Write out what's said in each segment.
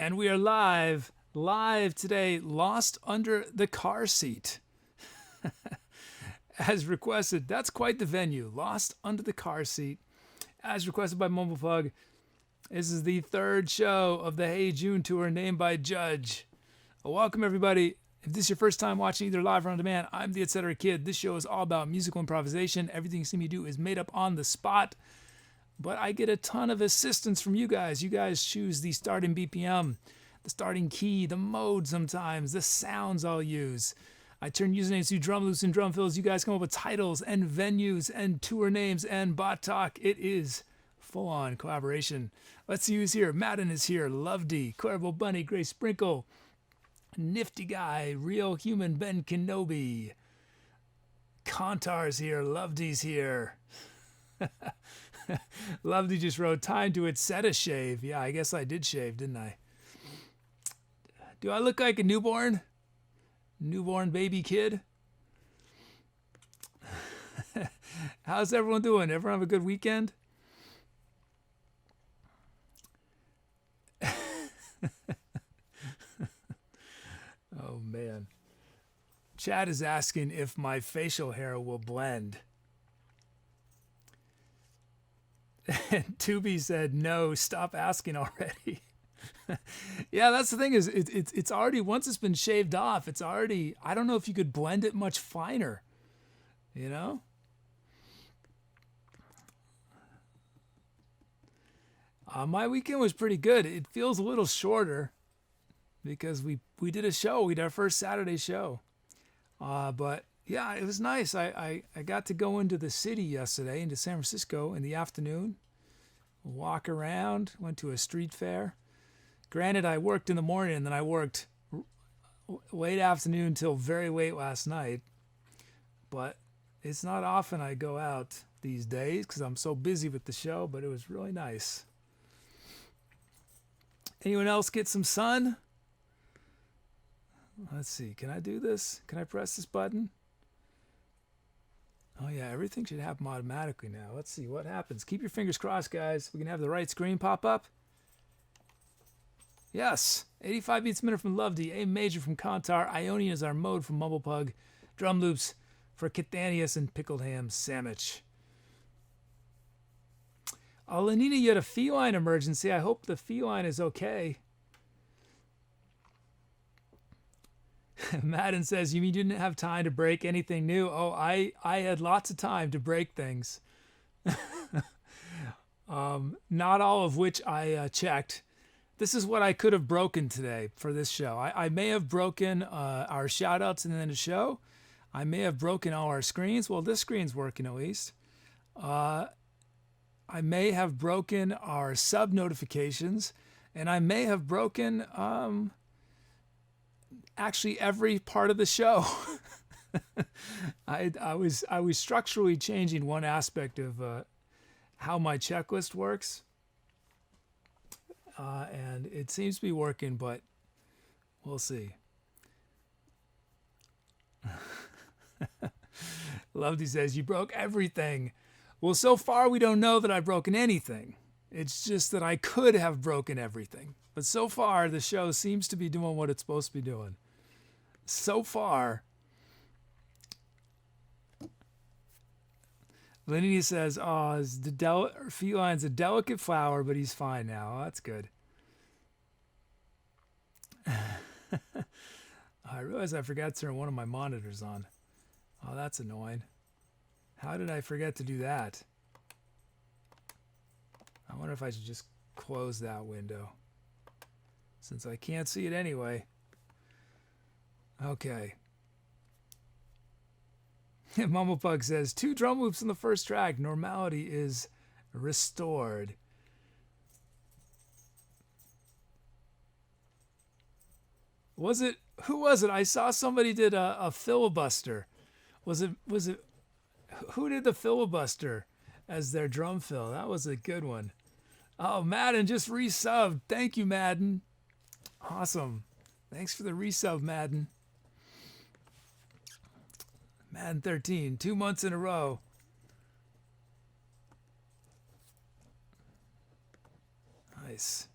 And we are live today, lost under the car seat. As requested, that's quite the venue, lost under the car seat. As requested by MumblePug, this is the third show of the Hey June tour named by Judge. Welcome everybody. If this is your first time watching either live or on demand, I'm the Etcetera Kid. This show is all about musical improvisation. Everything you see me do is made up on the spot. But I get a ton of assistance from you guys. You guys choose the starting BPM, the starting key, the mode sometimes, the sounds I'll use. I turn usernames to drum loops and drum fills. You guys come up with titles and venues and tour names and bot talk. It is full-on collaboration. Let's see who's here. Madden is here. Lovedy, ClaraBowBunny, Grace Sprinkle, Nifty Guy, Real Human Ben Kenobi. Kontar's here. Lovedy's here. Lovedy just wrote, time to Etcetera shave. Yeah, I guess I did shave, didn't I? Do I look like a newborn? Newborn baby kid? How's everyone doing? Everyone have a good weekend? Oh, man. Chad is asking if my facial hair will blend. And Tooby said, no, stop asking already. Yeah, that's the thing is it's already, once it's been shaved off, it's already, I don't know if you could blend it much finer, you know? My weekend was pretty good. It feels a little shorter because we did a show. We did our first Saturday show. But yeah, it was nice. I got to go into the city yesterday, into San Francisco in the afternoon, walk around, went to a street fair. Granted, I worked in the morning and then I worked late afternoon till very late last night. But it's not often I go out these days because I'm so busy with the show, but it was really nice. Anyone else get some sun? Let's see. Can I do this? Can I press this button? Oh, yeah. Everything should happen automatically now. Let's see what happens. Keep your fingers crossed, guys. We can have the right screen pop up. Yes. 85 beats a minute from Lovedy. A major from Kontar. Ionian is our mode from MumblePug. Drum loops for Cathanius and Pickled Ham Sandwich. Lenina, you had a feline emergency. I hope the feline is okay. Madden says, you mean you didn't have time to break anything new? Oh, I had lots of time to break things. Not all of which I checked. This is what I could have broken today for this show. I may have broken our shout outs in the end of the show. I may have broken all our screens. Well, this screen's working at least. I may have broken our sub notifications, and I may have broken actually every part of the show. I was structurally changing one aspect of how my checklist works, and it seems to be working, but we'll see. Lovedy says, you broke everything. Well, so far we don't know that I've broken anything. It's just that I could have broken everything. But so far, the show seems to be doing what it's supposed to be doing. So far. Lenny says, oh, feline's a delicate flower, but he's fine now. Oh, that's good. I realized I forgot to turn one of my monitors on. Oh, that's annoying. How did I forget to do that? I wonder if I should just close that window, since I can't see it anyway. Okay. MumblePug says, 2 drum loops in the first track. Normality is restored. Who was it? I saw somebody did a filibuster. Was it, who did the filibuster as their drum fill? That was a good one. Oh, Madden just resubbed. Thank you, Madden. Awesome. Thanks for the resub, Madden. Madden 13, 2 months in a row. Nice.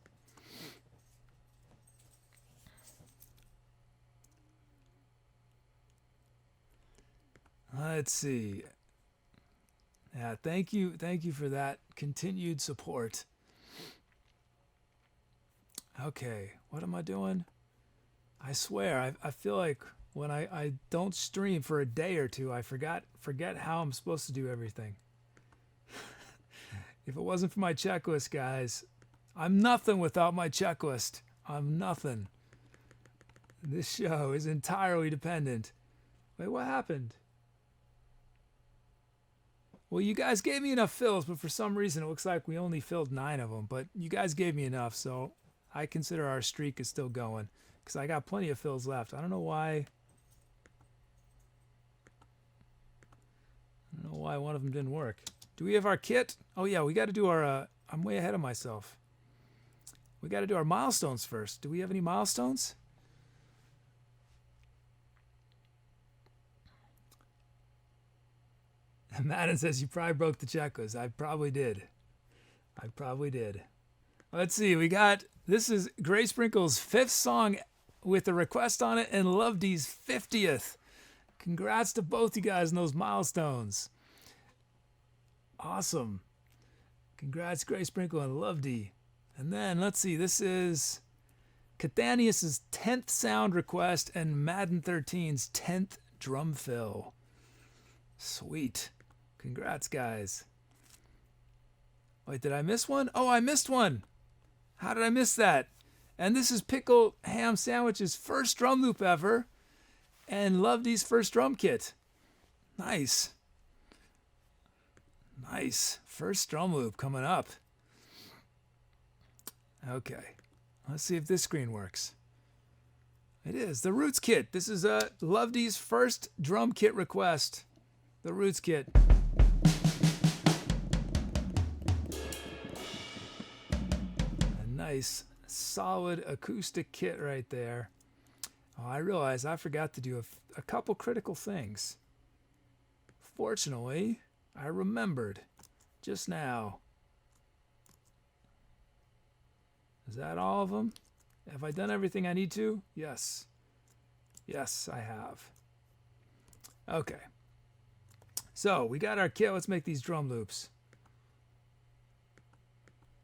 Let's see. Yeah, thank you for that continued support. Okay, what am I doing? I swear, I feel like when I don't stream for a day or two, I forget how I'm supposed to do everything. If it wasn't for my checklist, guys, I'm nothing without my checklist. I'm nothing. This show is entirely dependent. Wait, what happened? Well, you guys gave me enough fills, but for some reason it looks like we only filled 9 of them. But you guys gave me enough, so I consider our streak is still going because I got plenty of fills left. I don't know why. I don't know why one of them didn't work. Do we have our kit? Oh yeah, we got to do our. I'm way ahead of myself. We got to do our milestones first. Do we have any milestones? Madden says you probably broke the checklist. I probably did. Let's see. We got, this is Gray Sprinkle's 5th song with a request on it and Lovedy's 50th. Congrats to both you guys on those milestones. Awesome. Congrats, Gray Sprinkle and Lovedy. And then, let's see. This is Cathanius's 10th sound request and Madden 13's 10th drum fill. Sweet. Congrats, guys. Wait, did I miss one? Oh, I missed one. How did I miss that? And this is Pickle Ham Sandwich's first drum loop ever and Lovedy's first drum kit. Nice. Nice. First drum loop coming up. Okay. Let's see if this screen works. It is. The Roots kit. This is Lovedy's first drum kit request. The Roots kit. A nice, solid acoustic kit right there. Oh, I realized I forgot to do a couple critical things. Fortunately, I remembered just now. Is that all of them? Have I done everything I need to? Yes. Yes, I have. Okay. So we got our kit. Let's make these drum loops.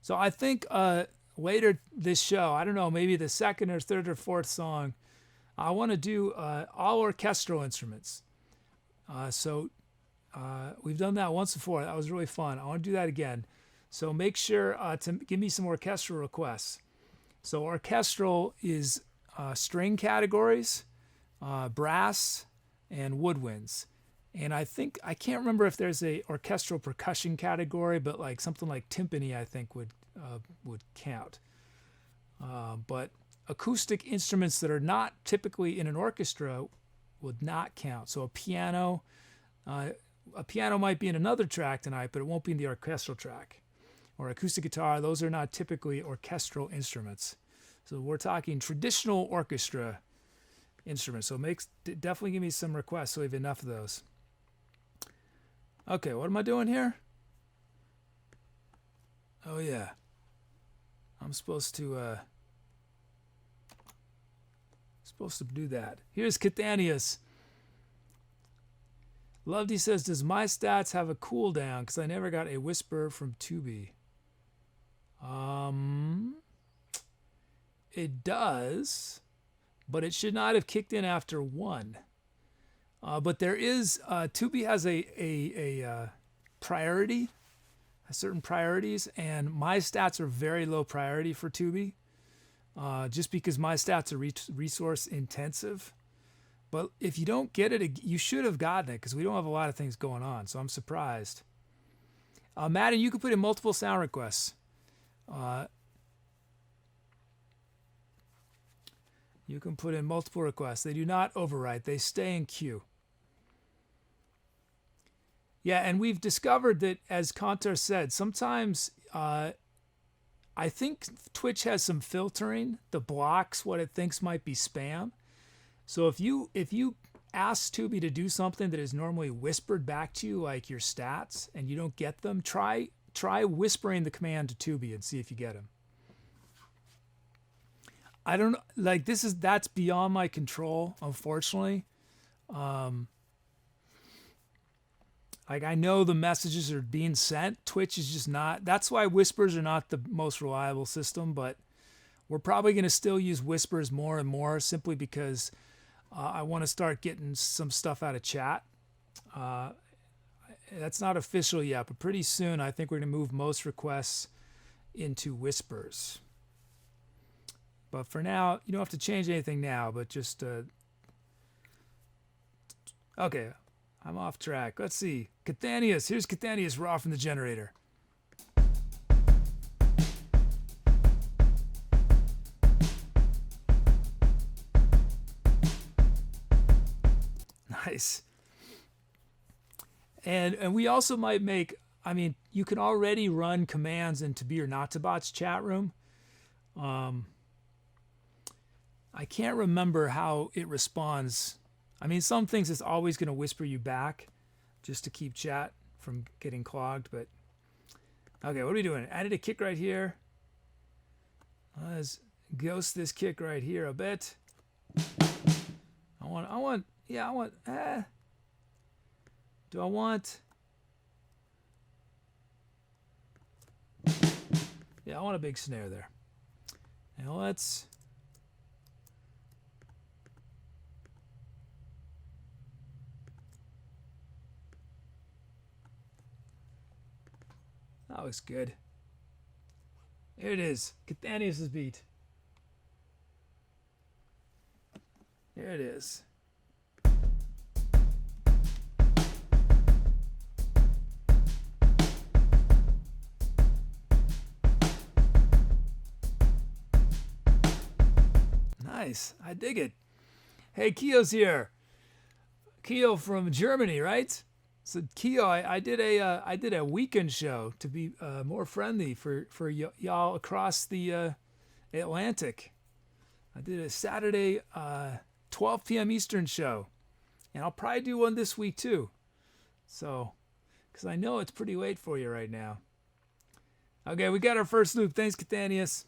So I think later this show, I don't know, maybe the second or third or fourth song, I want to do all orchestral instruments. We've done that once before. That was really fun. I want to do that again. So make sure to give me some orchestral requests. So orchestral is string categories, brass, and woodwinds. And I can't remember if there's a orchestral percussion category, but like something like timpani, I think would count. But acoustic instruments that are not typically in an orchestra would not count. So a piano might be in another track tonight, but it won't be in the orchestral track. Or acoustic guitar, those are not typically orchestral instruments. So we're talking traditional orchestra instruments. So definitely give me some requests so we have enough of those. Okay, what am I doing here? Oh yeah. I'm supposed to do that. Here's Cathanius. Lovedy says, does my stats have a cooldown? Because I never got a whisper from Tooby. It does, but it should not have kicked in after 1. But there is, Tooby has a priority, certain priorities, and my stats are very low priority for Tooby, just because my stats are resource intensive. But if you don't get it, you should have gotten it because we don't have a lot of things going on. So I'm surprised. Madden, you can put in multiple sound requests. You can put in multiple requests. They do not overwrite. They stay in queue. Yeah, and we've discovered that, as Kantar said, sometimes I think Twitch has some filtering that blocks what it thinks might be spam. So if you ask Tooby to do something that is normally whispered back to you, like your stats, and you don't get them, try whispering the command to Tooby and see if you get him. I don't like that's beyond my control, unfortunately. Like, I know the messages are being sent. Twitch is just not. That's why whispers are not the most reliable system, but we're probably going to still use whispers more and more simply because I want to start getting some stuff out of chat. That's not official yet, but pretty soon I think we're going to move most requests into whispers. But for now, you don't have to change anything now, but just... Okay, I'm off track. Let's see. Cathanius. Here's Cathanius raw from the generator. Nice. And we also might make, I mean, you can already run commands in To Be or Not to Bot's chat room. I can't remember how it responds. I mean, some things it's always going to whisper you back just to keep chat from getting clogged. But okay, what are we doing? Added a kick right here. Let's ghost this kick right here a bit. Do I want? Yeah, I want a big snare there. And let's... That looks good. Here it is. Cathanius' beat. Here it is. Nice. I dig it. Hey, Kio's here. Kio from Germany, right? So Kio, I did a weekend show to be more friendly for y'all across the Atlantic. I did a Saturday 12 p.m. Eastern show, and I'll probably do one this week too. So, because I know it's pretty late for you right now. Okay, we got our first loop. Thanks, Cathanius.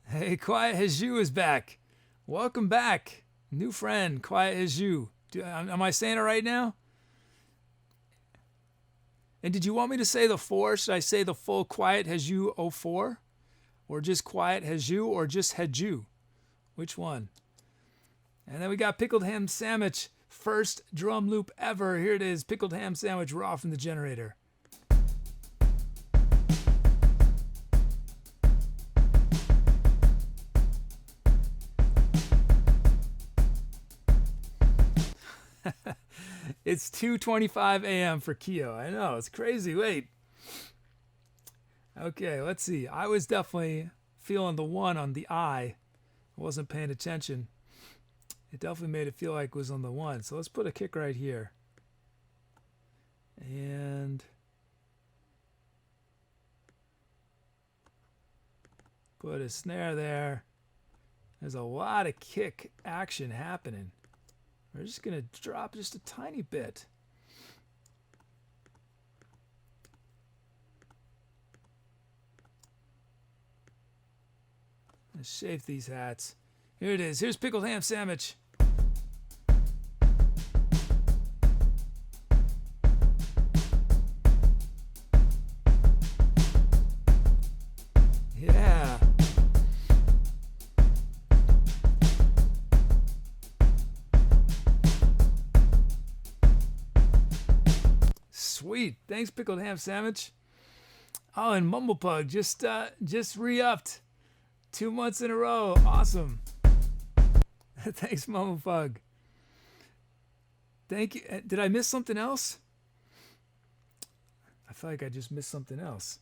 Hey, Quiet Haju is back. Welcome back, new friend, Quiet Haju. Am I saying it right now? And did you want me to say the 4? Should I say the full Quiet Haju 04? Or just Quiet Haju or just Haju? Which one? And then we got Pickled Ham Sandwich. First drum loop ever. Here it is. Pickled Ham Sandwich raw from the generator. It's 2:25 a.m. for Kio. I know, it's crazy late. Okay, let's see. I was definitely feeling the 1 on the I. I wasn't paying attention. It definitely made it feel like it was on the 1. So let's put a kick right here. And put a snare there. There's a lot of kick action happening. We're just going to drop just a tiny bit. Let's shape these hats. Here it is. Here's Pickled Ham Sandwich. Yeah. Sweet. Thanks, Pickled Ham Sandwich. Oh, and MumblePug just re-upped 2 months in a row. Awesome. Thanks, MumblePug. Thank you. Did I miss something else? I feel like I just missed something else.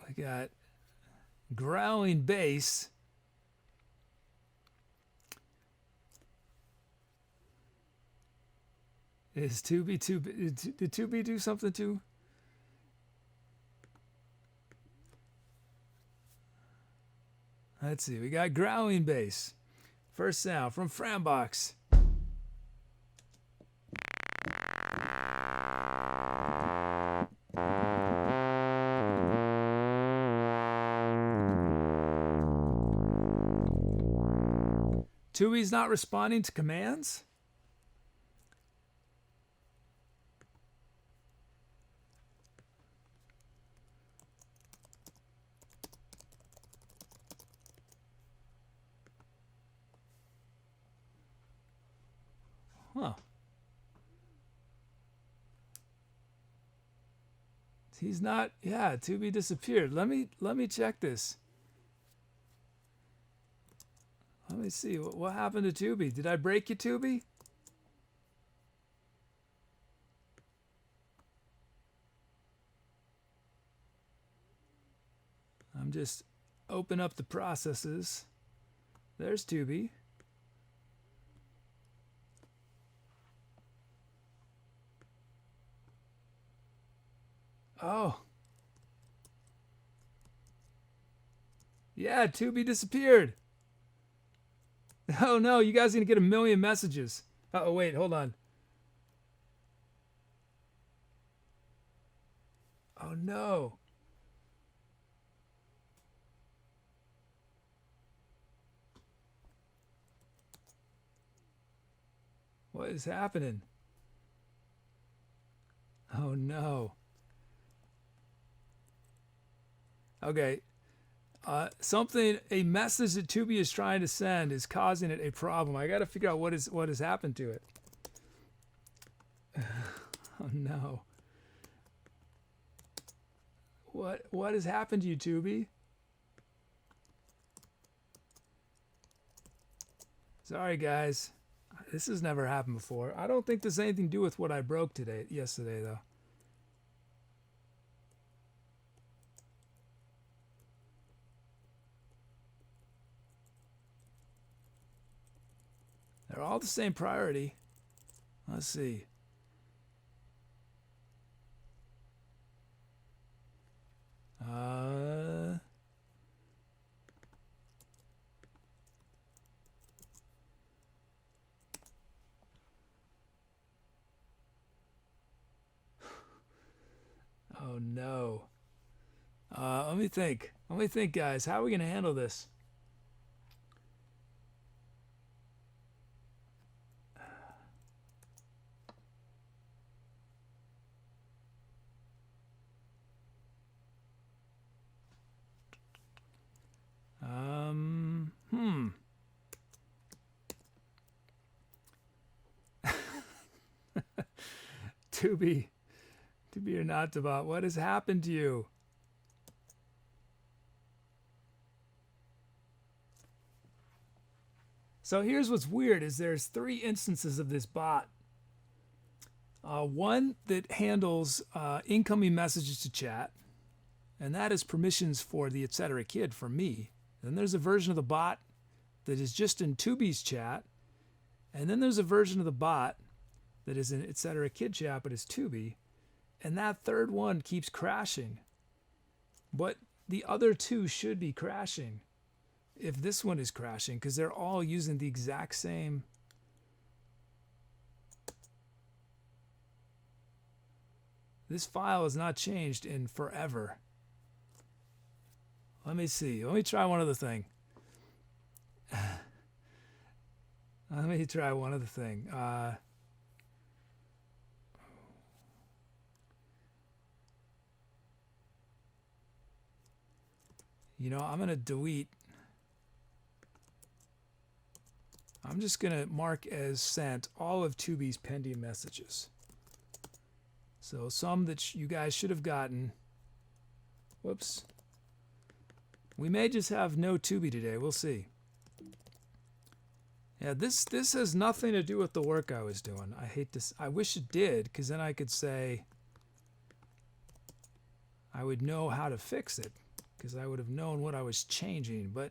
I got growling bass. Is Tooby did Tooby do something too? Let's see. We got growling bass. First sound from Frambox. Tooby's not responding to commands? Huh. He's not. Yeah, Tooby disappeared. Let me check this. Let me see. What happened to Tooby? Did I break you, Tooby? I'm just open up the processes. There's Tooby. Oh. Yeah, Tooby disappeared. Oh no, you guys are going to get a million messages. Oh, wait, hold on. Oh no. What is happening? Oh no. Okay. A message that Tooby is trying to send is causing it a problem. I got to figure out what has happened to it. Oh no. What has happened to you, Tooby? Sorry, guys. This has never happened before. I don't think there's anything to do with what I broke yesterday, though. They're all the same priority. Let's see. Oh no. Let me think. Let me think, guys. How are we going to handle this? Tooby or not Tobot, what has happened to you? So here's what's weird is there's 3 instances of this bot. One that handles incoming messages to chat, and that is permissions for the Etcetera Kid for me. Then there's a version of the bot that is just in Tooby's chat, and then there's a version of the bot that is in Etcetera Kid chat but is Tooby, and that third one keeps crashing. But the other 2 should be crashing if this one is crashing because they're all using the exact same. This file has not changed in forever. Let me see. Let me try one other thing. Let me try one other thing. You know, I'm going to delete. I'm just going to mark as sent all of Tooby's pending messages. So some that you guys should have gotten. Whoops. We may just have no Tooby today. We'll see. Yeah, this has nothing to do with the work I was doing. I hate this. I wish it did, because then I could say I would know how to fix it, because I would have known what I was changing. But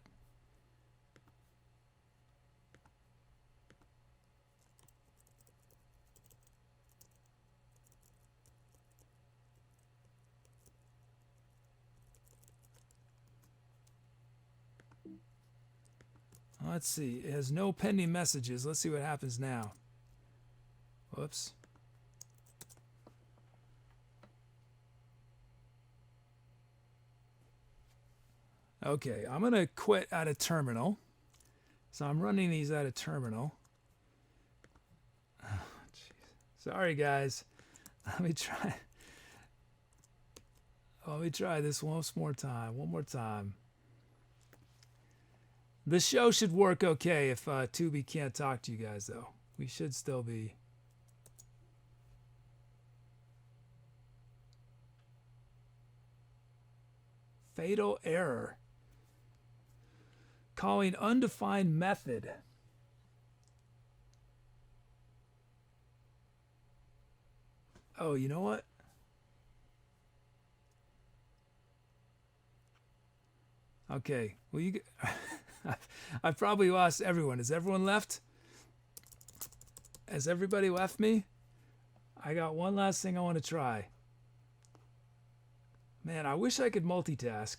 let's see. It has no pending messages. Let's see what happens now. Whoops. Okay, I'm going to quit out of terminal. So I'm running these at a terminal. Oh, sorry, guys. Let me try. Let me try this once more time. One more time. The show should work okay if Tooby can't talk to you guys, though. We should still be. Fatal error. Calling undefined method. Oh, you know what? Okay. Well, you. I've probably lost everyone. Has everyone left? Has everybody left me? I got one last thing I want to try. Man, I wish I could multitask.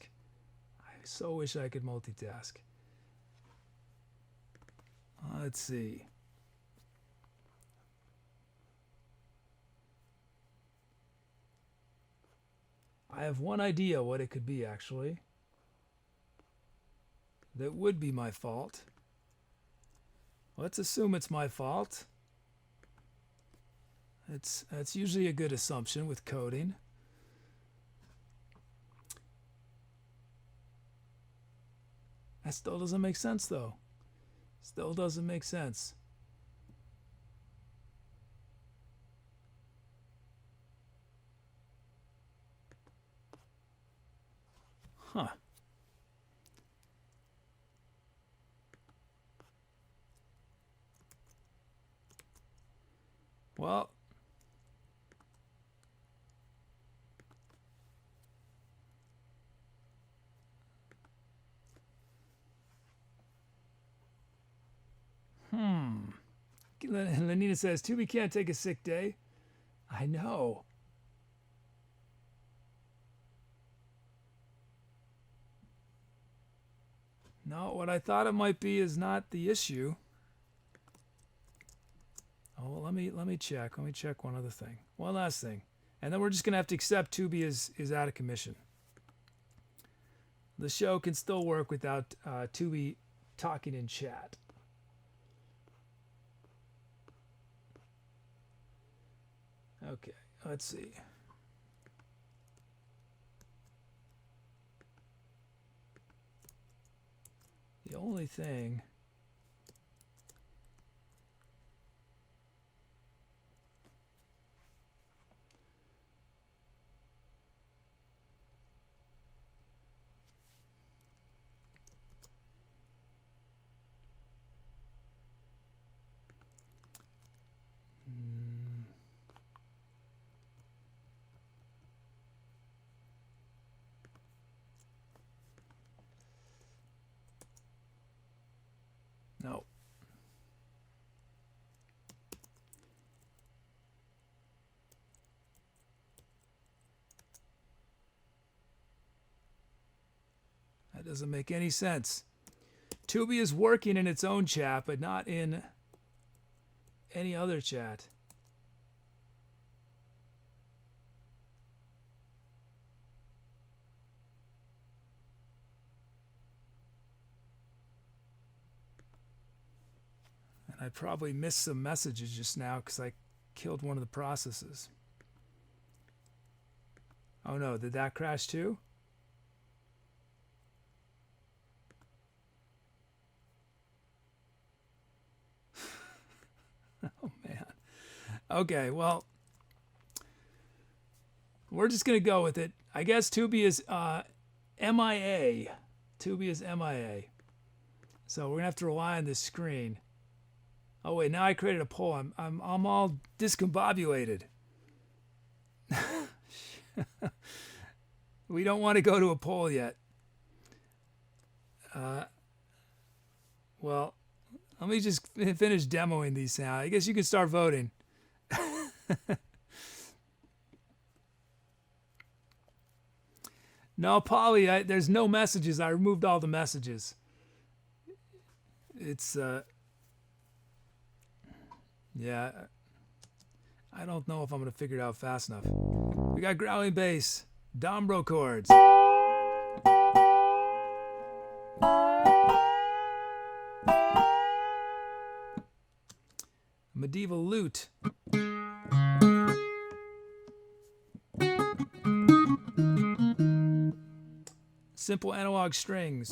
I so wish I could multitask. Let's see. I have one idea what it could be, actually. That would be my fault. Let's assume it's my fault. That's usually a good assumption with coding. That still doesn't make sense, though. Still doesn't make sense. Huh. Well, Lenina says, Tooby can't take a sick day. I know. No, what I thought it might be is not the issue. Oh, well, let me check. Let me check one other thing. One last thing. And then we're just going to have to accept Tooby is out of commission. The show can still work without Tooby talking in chat. Okay, let's see. The only thing... No. That doesn't make any sense. Tooby is working in its own chat, but not in any other chat. I probably missed some messages just now because I killed one of the processes. Oh no, did that crash too? Oh man. Okay, well, we're just going to go with it. I guess Tooby is MIA. Tooby is MIA. So we're going to have to rely on this screen. Oh wait, now I created a poll. I'm all discombobulated. We don't want to go to a poll yet. Well, let me just finish demoing these now. I guess you can start voting. No, Polly, there's no messages. I removed all the messages. It's yeah, I don't know if I'm going to figure it out fast enough. We got growling bass, Dombro chords. Diva Lute. Simple analog strings.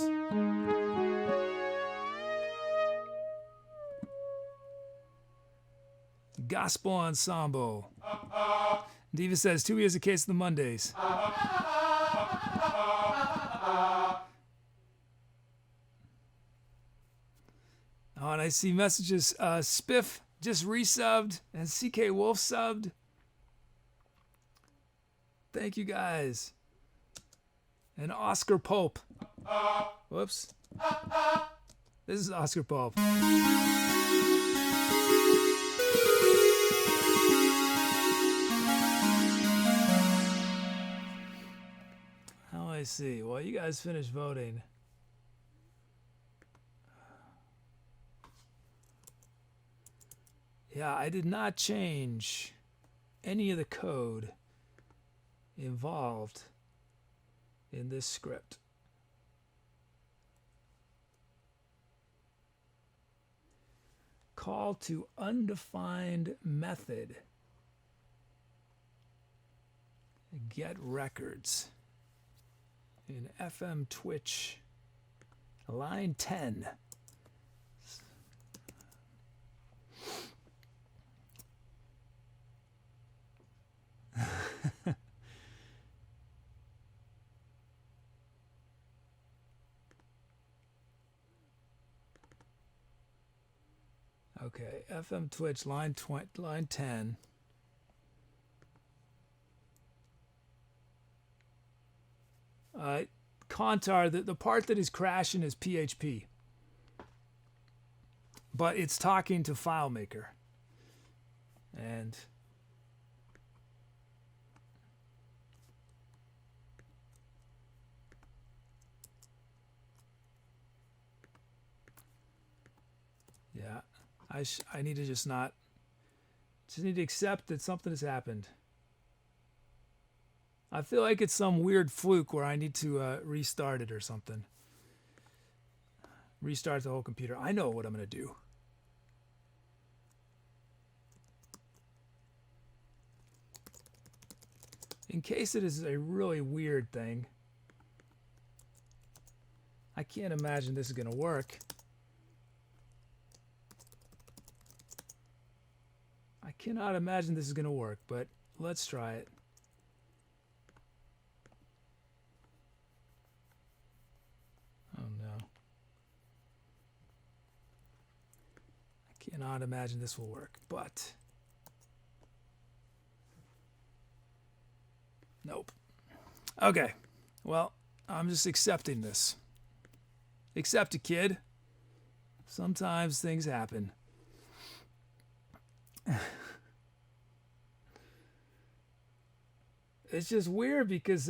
Gospel ensemble. Diva says, Tooby is a case of the Mondays. Oh, and I see messages. Spiff just resubbed and CK Wolf subbed. Thank you guys. And Oscar Pope. Whoops. This is Oscar Pope. How I see. Well, you guys finished voting. Yeah, I did not change any of the code involved in this script. Call to undefined method. Get records in FM Twitch line 10. Okay, FM Twitch line 10. Contar, the part that is crashing is PHP, but it's talking to FileMaker, and yeah, I need to just need to accept that something has happened. I feel like it's some weird fluke where I need to restart it or something. Restart the whole computer. I know what I'm going to do. In case it is a really weird thing, I can't imagine this is going to work. I cannot imagine this is going to work, but let's try it. Oh no. I cannot imagine this will work, but nope. Okay. Well, I'm just accepting this. Accept it, kid. Sometimes things happen. It's just weird because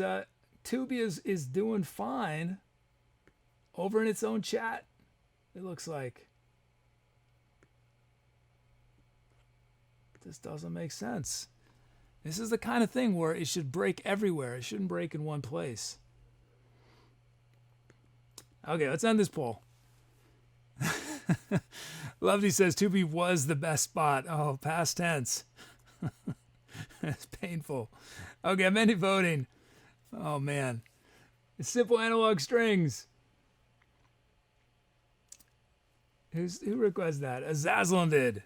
Tooby is doing fine over in its own chat, it looks like. This doesn't make sense. This is the kind of thing where it should break everywhere. It shouldn't break in one place. Okay, let's end this poll. Lovely says Tooby was the best spot. Oh, past tense. That's painful. Okay, I'm ending voting. Oh, man. It's simple analog strings. Who requested that? Azazlon did.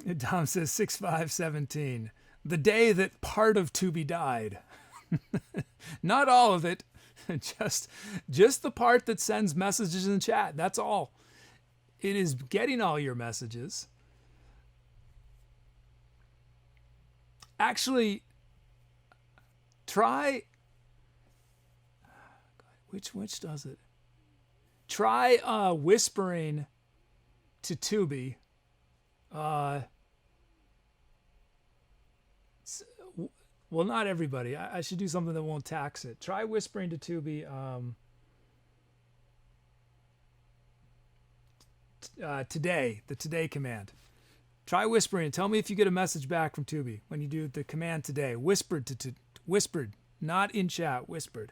And Tom says 6517. The day that part of Tooby died. Not all of it. Just the part that sends messages in chat. That's all. It is getting all your messages. Actually, try. Which does it? Try whispering to Tooby. Well, not everybody. I should do something that won't tax it. Try whispering to Tooby. Today, the today command. Try whispering and tell me if you get a message back from Tooby when you do the command today. Whispered, not in chat, whispered.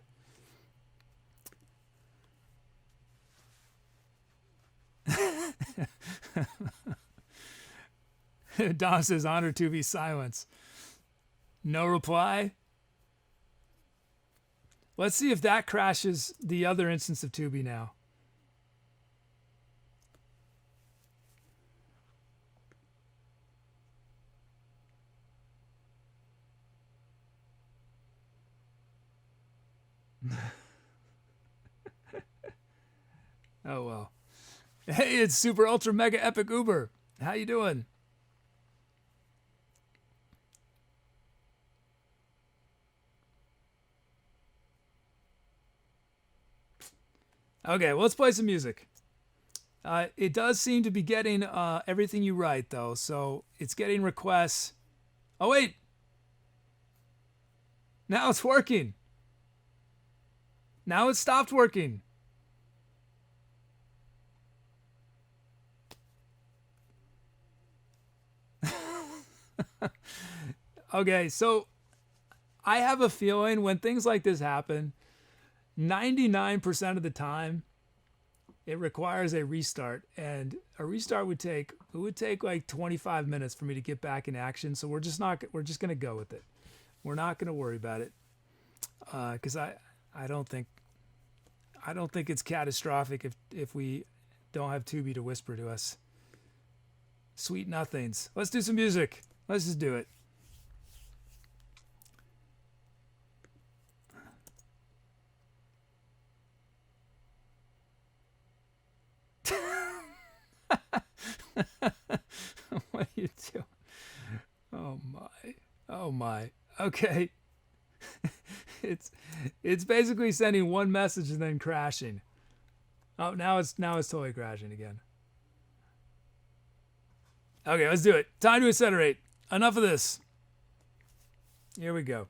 Dom says, honor Tooby's silence. No reply. Let's see if that crashes the other instance of Tooby now. Oh, well. Hey, it's Super Ultra Mega Epic Uber. How you doing? Okay, well, let's play some music. It does seem to be getting everything you write, though, so it's getting requests. Oh, wait. Now it's working. Now it stopped working. Okay, so I have a feeling when things like this happen, 99% of the time, it requires a restart, and a restart would take like 25 minutes for me to get back in action. So we're just gonna go with it. We're not gonna worry about it, because I don't think it's catastrophic if we don't have Tooby to whisper to us. Sweet nothings. Let's do some music. Let's just do it. What are you doing? Oh my. Oh my. Okay. It's basically sending one message and then crashing. Oh, now it's totally crashing again. Okay, let's do it. Time to accelerate. Enough of this. Here we go.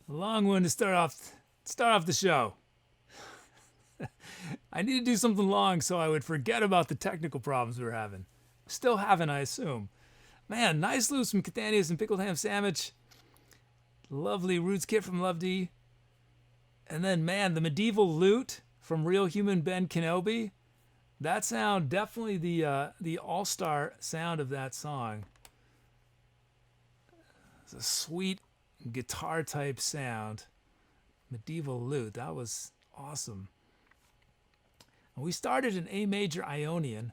A long one to start off the show. I need to do something long so I would forget about the technical problems we were having. Still haven't, I assume. Man, nice loose from Cathanius and pickled ham sandwich. Lovely roots kit from Lovedee. And then, man, the medieval lute from Real Human Ben Kenobi. That sound, definitely the all-star sound of that song. It's a sweet guitar-type sound. Medieval lute, that was awesome. And we started in A major Ionian,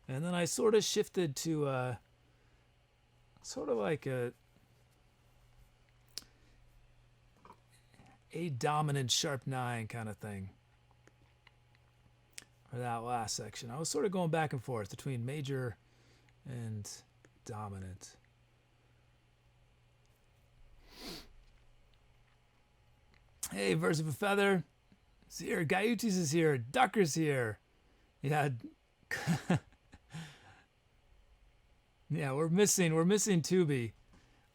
and then I sort of shifted to sort of like a dominant sharp 9 kind of thing for that last section. I was sort of going back and forth between major and dominant. Hey, Verse of a Feather is here. Gaiutis is here. Ducker's here. Yeah. Yeah, we're missing Tooby.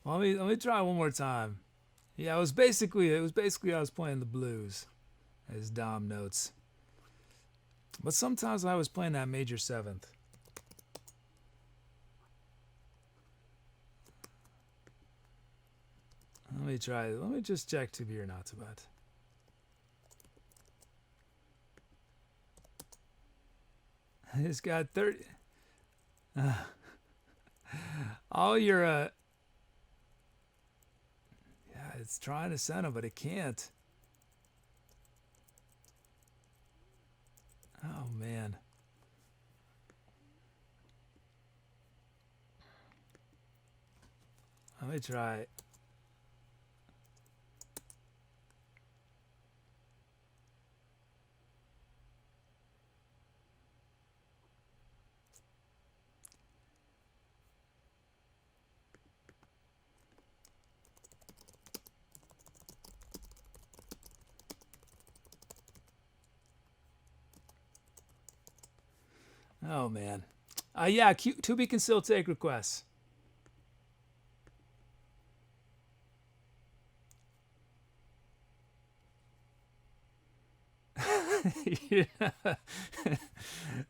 Let me try one more time. Yeah, it was basically I was playing the blues as dom notes. But sometimes I was playing that major 7th. Let me try. Let me just check Tooby or not too bad. It's got 30. All your yeah, it's trying to send them, but it can't. Oh man. Let me try. Oh man. Yeah, Tooby can still take requests. Yeah.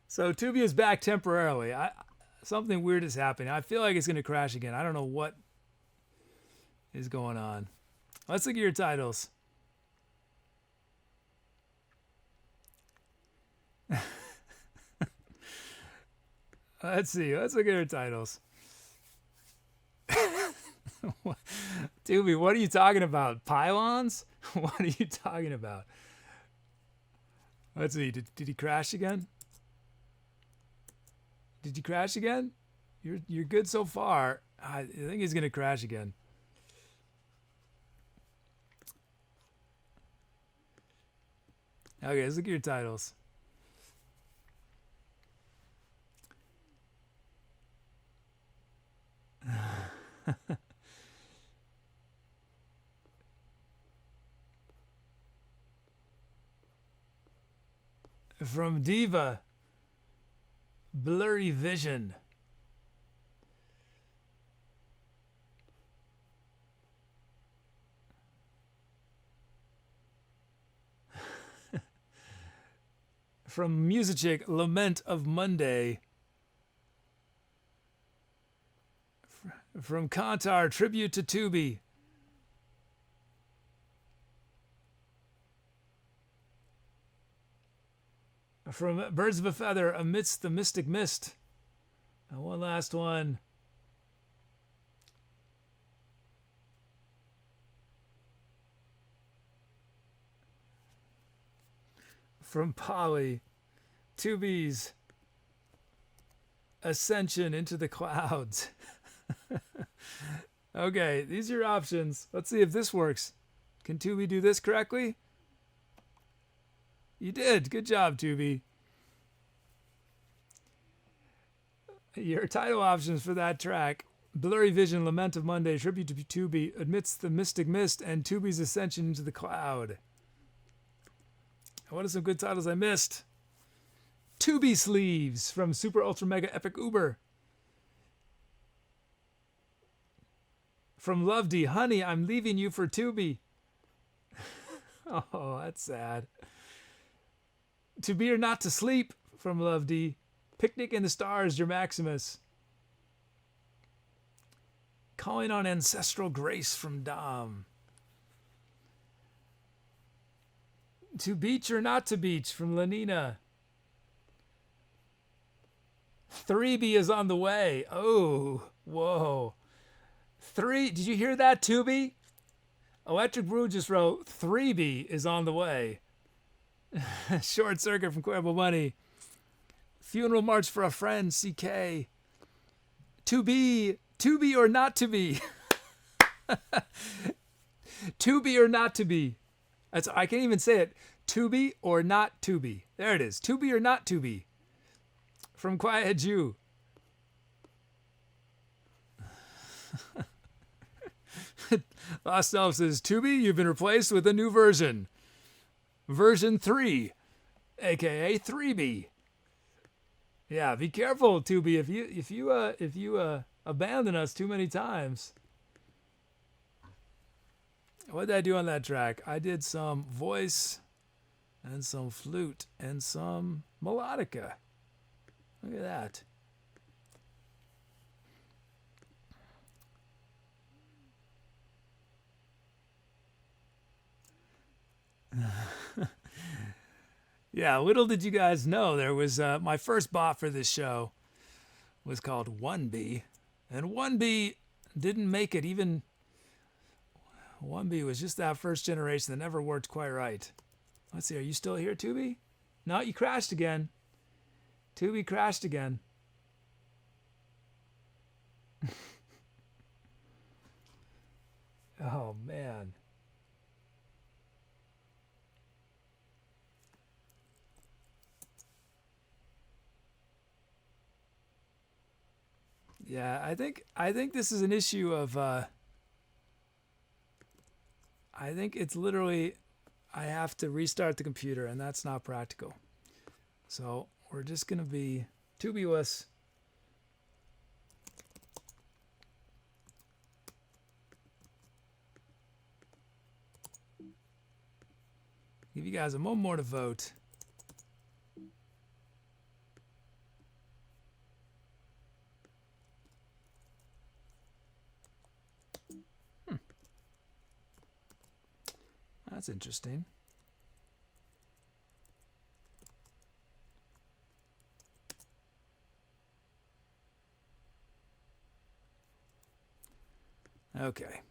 So Tooby is back temporarily. Something weird is happening. I feel like it's going to crash again. I don't know what is going on. Let's look at your titles. Let's see. Let's look at her titles. Tooby, what are you talking about? Pylons? What are you talking about? Let's see. Did he crash again? Did you crash again? You're good so far. I think he's gonna crash again. Okay, let's look at your titles. From Diva, Blurry Vision. From Musichick, Lament of Monday. From Kantar, Tribute to Tooby. From Birds of a Feather, Amidst the Mystic Mist. And one last one. From Polly, Tooby's Ascension into the Clouds. Okay, these are your options. Let's see if this works. Can Tooby do this correctly? You did. Good job, Tooby. Your title options for that track: Blurry Vision, Lament of Monday, Tribute to Tooby, Amidst the Mystic Mist, and Tooby's Ascension into the Cloud. What are some good titles I missed? Tooby Sleeves from Super Ultra Mega Epic Uber. From Lovedee, Honey, I'm Leaving You for Tooby. Oh, that's sad. To be or not to sleep from Love D. Picnic in the Stars, your Maximus. Calling on Ancestral Grace from Dom. To beach or not to beach from Lenina. 3B is on the way. Oh, whoa. Did you hear that, Tooby? Electric Brew just wrote 3B is on the way. Short Circuit from ClaraBowBunny. Funeral March for a Friend, CK. To be or not to be. To be or not to be. I can't even say it. To be or not to be. There it is. To be or not to be. From Quiet Jew. Lost Elf says, Tooby, you've been replaced with a new version. Version 3, aka 3B. Yeah, be careful, Tooby. If you abandon us too many times. What did I do on that track? I did some voice and some flute and some melodica. Look at that. Yeah, little did you guys know there was my first bot for this show was called 1B, and 1B didn't make it. Even 1B was just that first generation that never worked quite right. Let's see, are you still here, Tooby? No, you crashed again. Tooby crashed again. Oh man. Yeah, I think this is an issue of I think it's literally I have to restart the computer, and that's not practical. So we're just gonna be Tubulous. Give you guys a moment more to vote. That's interesting. Okay.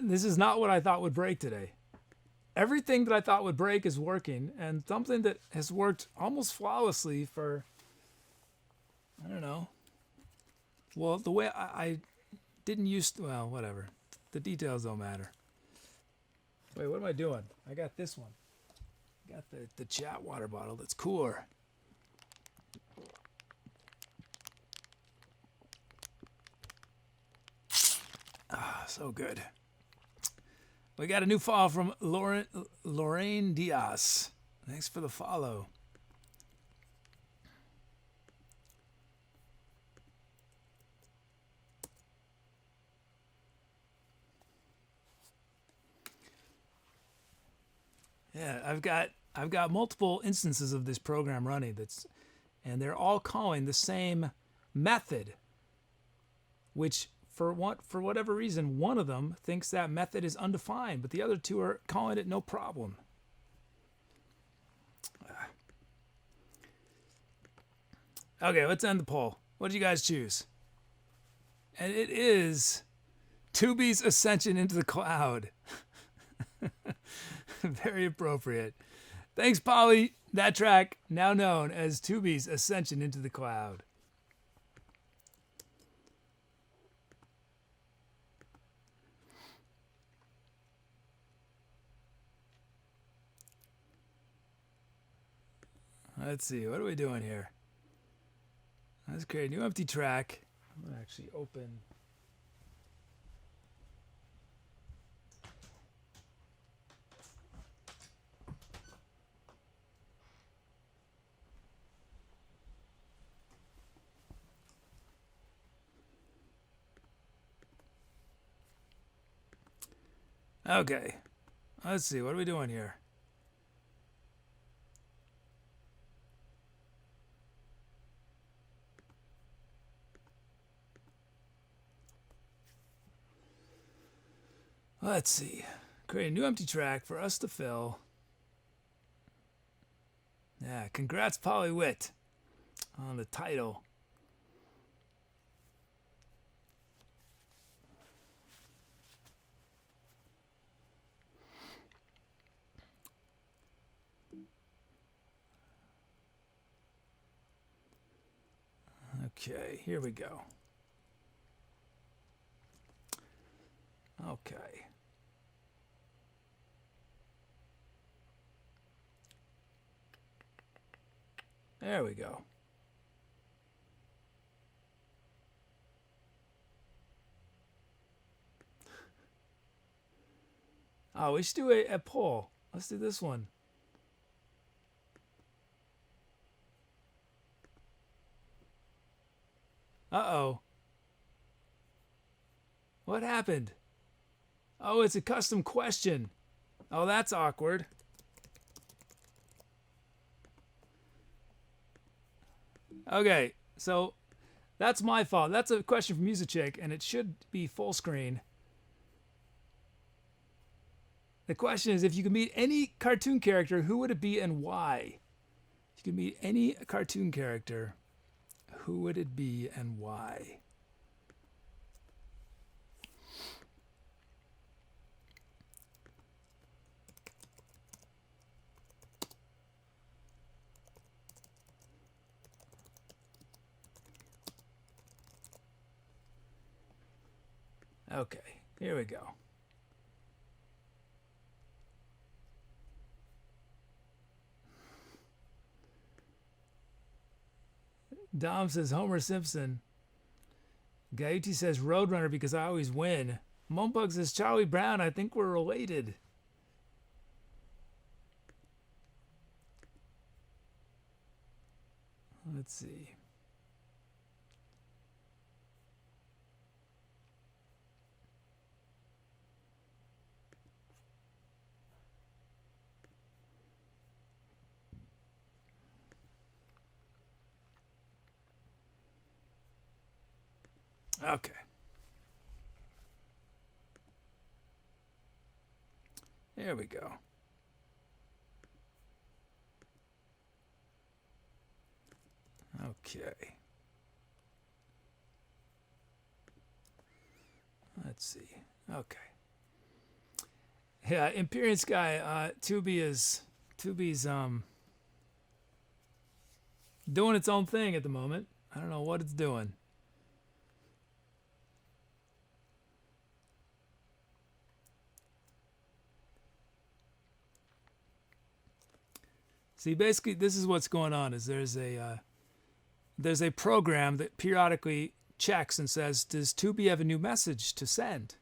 This is not what I thought would break today. Everything that I thought would break is working, and something that has worked almost flawlessly for, I don't know. Well, the way I didn't use, well, whatever. The details don't matter. Wait, what am I doing? I got this one. I got the chat water bottle that's cooler. Ah, so good. We got a new follow from Lorraine Diaz. Thanks for the follow. Yeah, I've got multiple instances of this program running and they're all calling the same method, which for whatever reason, one of them thinks that method is undefined, but the other two are calling it no problem. Okay, let's end the poll. What did you guys choose? And it is Tooby's Ascension into the Cloud. Very appropriate. Thanks, Pauly. That track, now known as Tooby's Ascension into the Cloud. Let's see, what are we doing here? Let's create a new empty track. I'm going to actually open... Okay. Let's see. What are we doing here? Let's see. Create a new empty track for us to fill. Yeah, congrats, PaulyWit, on the title. Okay, here we go. Okay. There we go. Oh, we should do a poll. Let's do this one. Uh-oh. What happened? Oh, it's a custom question. Oh, that's awkward. Okay, so that's my fault. That's a question from MusicChick, and it should be full screen. The question is, if you could meet any cartoon character, who would it be and why? If you could meet any cartoon character, who would it be and why? Okay, here we go. Dom says Homer Simpson. Gaiuti says Roadrunner because I always win. MumblePug says Charlie Brown. I think we're related. Let's see. Okay. There we go. Okay. Let's see. Okay. Yeah, Empyrean Sky, Tooby's doing its own thing at the moment. I don't know what it's doing. See, basically, this is what's going on. Is there's a program that periodically checks and says, does Tooby have a new message to send?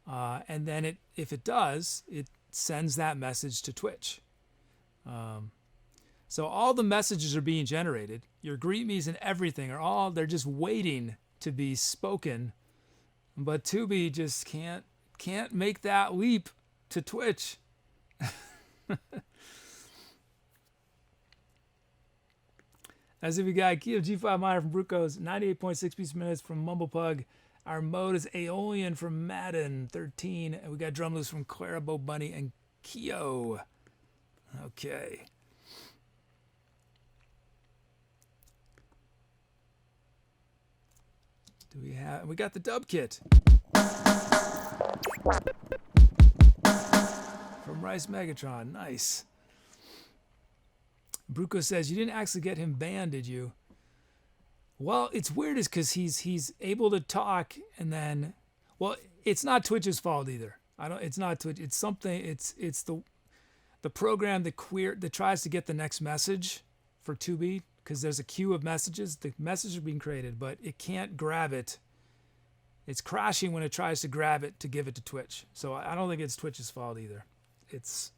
And then if it does, it sends that message to Twitch. So all the messages are being generated. Your greet me's and everything they're just waiting to be spoken. But Tooby just can't make that leap to Twitch. As if we got Key of G5 minor from Bruco's, 98.6 beats per minute from MumblePug. Our mode is Aeolian from Madden 13. And we got drum loops from ClaraBowBunny and Keo. Okay. We got the dub kit. From Rice Megatron. Nice. Bruco says, you didn't actually get him banned, did you? Well, it's weird is because he's able to talk and then, well, it's not Twitch's fault either. It's not Twitch. It's something, it's the program that tries to get the next message for Tooby, because there's a queue of messages. The messages are being created, but it can't grab it. It's crashing when it tries to grab it to give it to Twitch. So I don't think it's Twitch's fault either. It's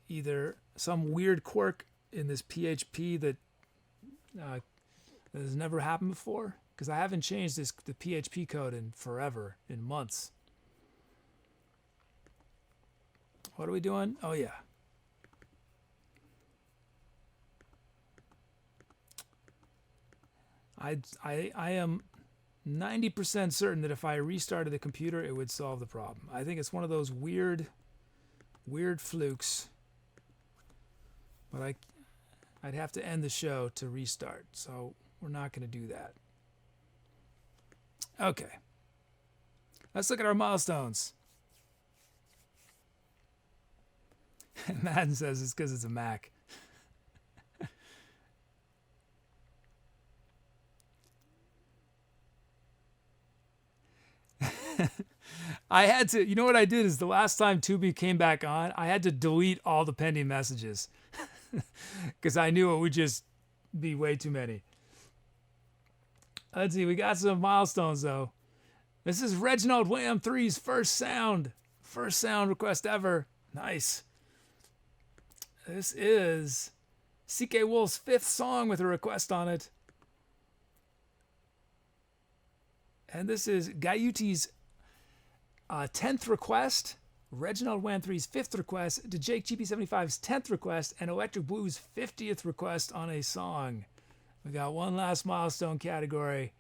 either some weird quirk in this PHP that has never happened before, because I haven't changed the PHP code in forever, in months. What are we doing? Oh, yeah. I am 90% certain that if I restarted the computer, it would solve the problem. I think it's one of those weird flukes. But I'd have to end the show to restart, so we're not going to do that. Okay. Let's look at our milestones. Madden says it's because it's a Mac. I had to, you know what I did is the last time Tooby came back on, I had to delete all the pending messages because I knew it would just be way too many. Let's see, we got some milestones though. This is Reginald Wham 3's first sound request ever. Nice. This is CK Wolf's 5th song with a request on it. And this is Gayuti's 10th request, Reginald Wham 3's 5th request, to Jake GP75's 10th request, and Electric Blue's 50th request on a song. We got one last milestone category.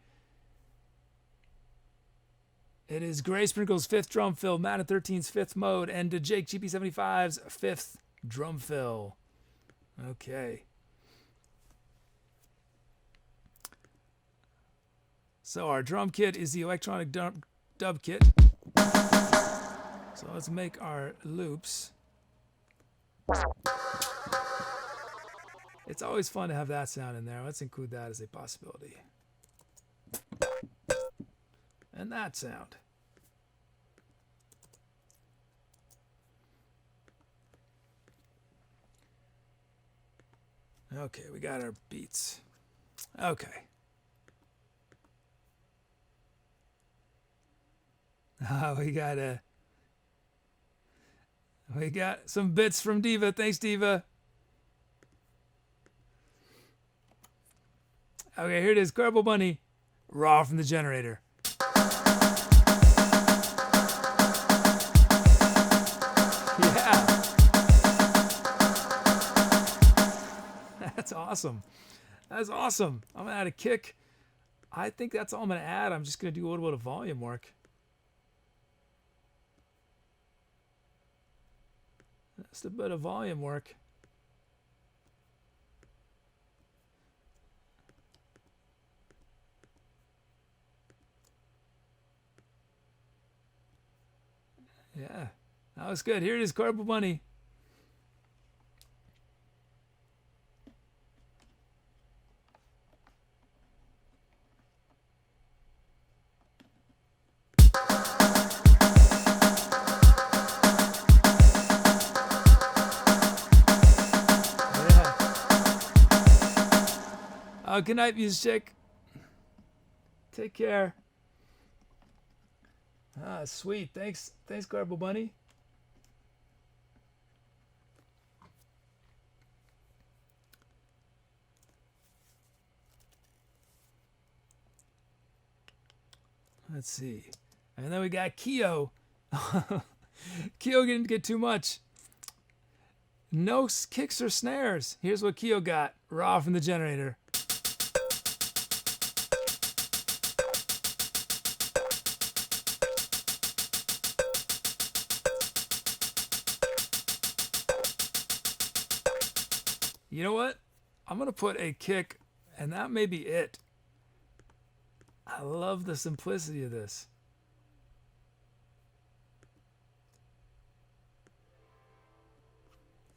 It is Gray Sprinkle's 5th drum fill, Madden 13's 5th mode, and to Jake GP75's 5th drum fill. Okay. So our drum kit is the electronic dub kit. So let's make our loops. It's always fun to have that sound in there. Let's include that as a possibility. And that sound. Okay, we got our beats. Okay. We got some bits from Diva. Thanks, Diva. Okay, here it is. ClaraBowBunny, raw from the generator. Yeah. That's awesome. That's awesome. I'm going to add a kick. I think that's all I'm going to add. I'm just going to do a little bit of volume work. Just a bit of volume work. Yeah, that was good. Here it is, ClaraBowBunny. Good night, music. Take care. Ah, sweet. Thanks, ClaraBowBunny. Let's see. And then we got Keo. Keo didn't get too much. No kicks or snares. Here's what Keo got. Raw from the generator. You know what? I'm going to put a kick, and that may be it. I love the simplicity of this.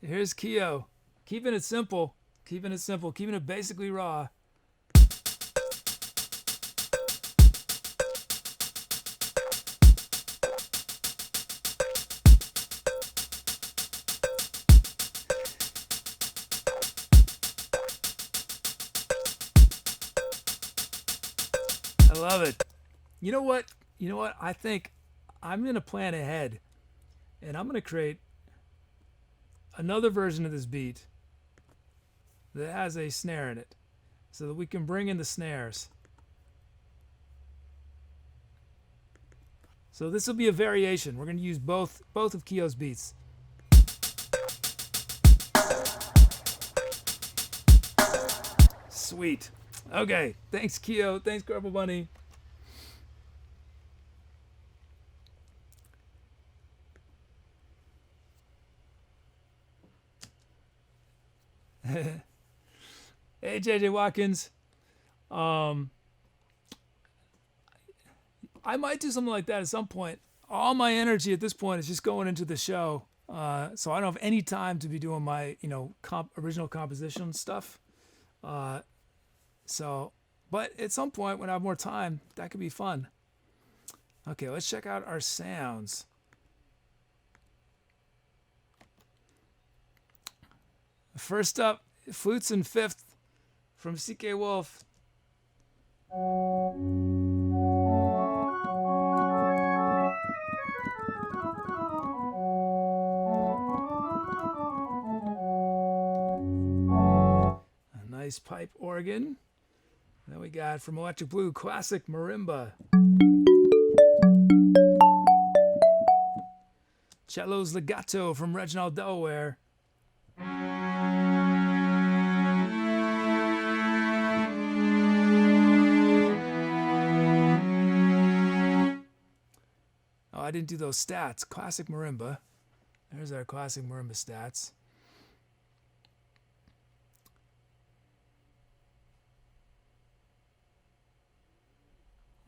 Here's Keo. Keeping it simple. Keeping it basically raw. I love it. You know what? I think I'm going to plan ahead, and I'm going to create another version of this beat that has a snare in it so that we can bring in the snares. So this will be a variation. We're going to use both of Keo's beats. Sweet. Okay. Thanks, Keo. Thanks, ClaraBowBunny. Hey, JJ Watkins. I might do something like that at some point. All my energy at this point is just going into the show. So I don't have any time to be doing my, original composition stuff. But at some point when I have more time, that could be fun. Okay, let's check out our sounds. First up, Flutes in Fifth from CK Wolf. A nice pipe organ. Then we got from Electric Blue, classic marimba. Cello's Legato from Reginald, Delaware. Oh, I didn't do those stats. Classic marimba. There's our classic marimba stats.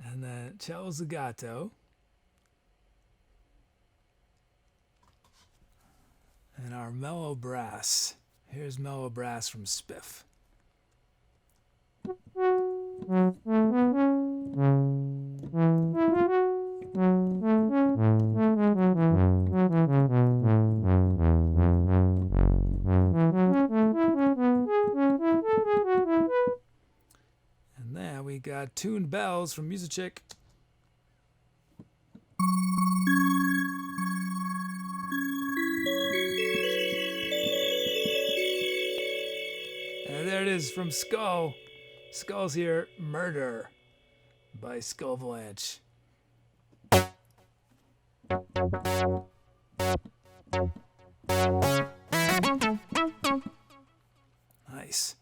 And then cello's legato. And our mellow brass. Here's mellow brass from Spiff. And then we got tuned bells from Musichick. And there it is from Skull. Skull's here, Murder by Skullvalanche. Nice.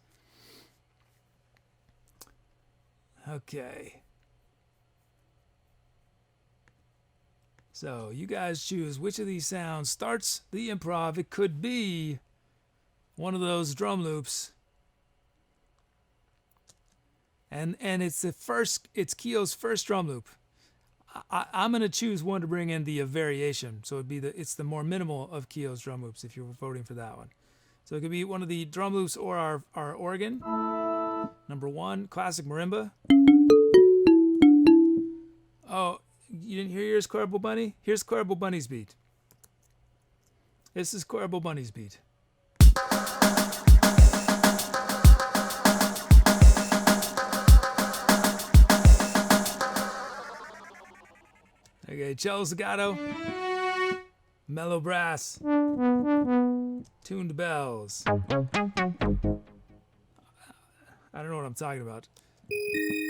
Okay. So you guys choose which of these sounds starts the improv. It could be one of those drum loops. And it's Keo's first drum loop. I'm gonna choose one to bring in the variation. So it's the more minimal of Keo's drum loops if you're voting for that one. So it could be one of the drum loops or our organ. Number one, classic marimba. Oh, you didn't hear yours, ClaraBowBunny? Here's ClaraBowBunny's beat. This is ClaraBowBunny's beat. Okay, cello legato, mellow brass, tuned bells. I don't know what I'm talking about.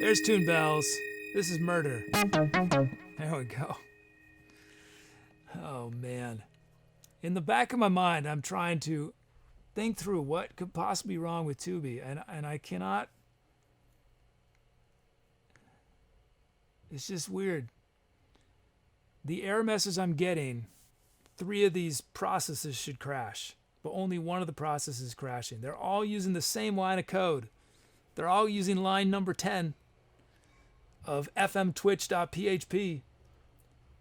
There's tuned bells. This is Murder. There we go. Oh, man. In the back of my mind, I'm trying to think through what could possibly be wrong with Tooby, and I cannot. It's just weird. The error message I'm getting, 3 of these processes should crash, but only one of the processes is crashing. They're all using the same line of code. They're all using line number 10 of fmtwitch.php.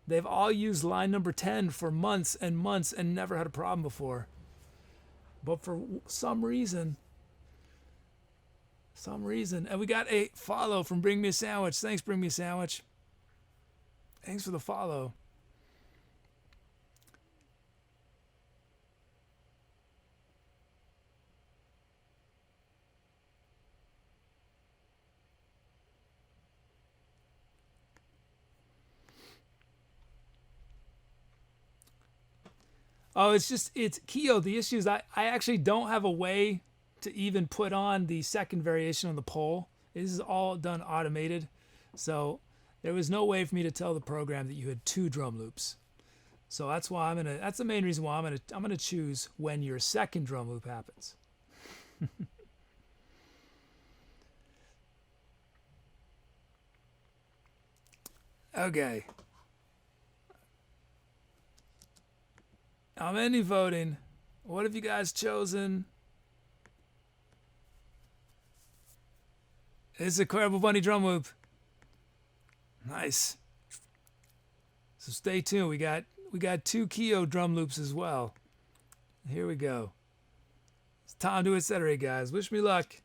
They've all used line number 10 for months and months and never had a problem before. But for some reason, and we got a follow from Bring Me a Sandwich. Thanks, Bring Me a Sandwich. Thanks for the follow. Oh, it's Keo. The issue is I actually don't have a way to even put on the second variation on the poll. This is all done automated. So there was no way for me to tell the program that you had 2 drum loops. So that's why that's the main reason why I'm gonna choose when your second drum loop happens. Okay. I'm ending voting. What have you guys chosen? It's a ClaraBowBunny drum loop. Nice. So stay tuned. We got 2 Keo drum loops as well. Here we go. It's time to Etcetera, guys. Wish me luck.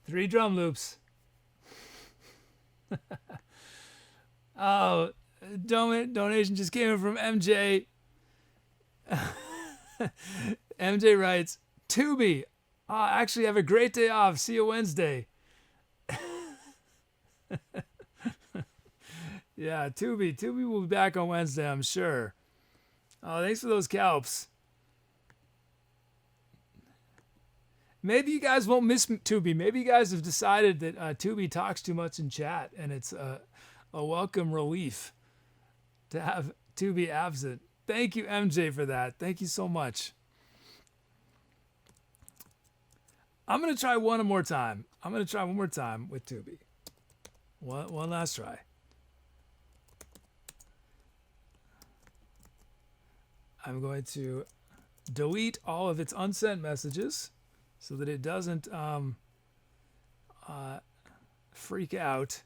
3 drum loops. Oh, donation just came in from MJ. MJ writes, Tooby, actually have a great day off. See you Wednesday. Yeah, Tooby will be back on Wednesday, I'm sure. Oh, thanks for those calps. Maybe you guys won't miss Tooby. Maybe you guys have decided that Tooby talks too much in chat, and it's a welcome relief to have Tooby absent. Thank you, MJ, for that. Thank you so much. I'm going to try one more time. I'm going to try one more time with Tooby. One last try. I'm going to delete all of its unsent messages so that it doesn't freak out.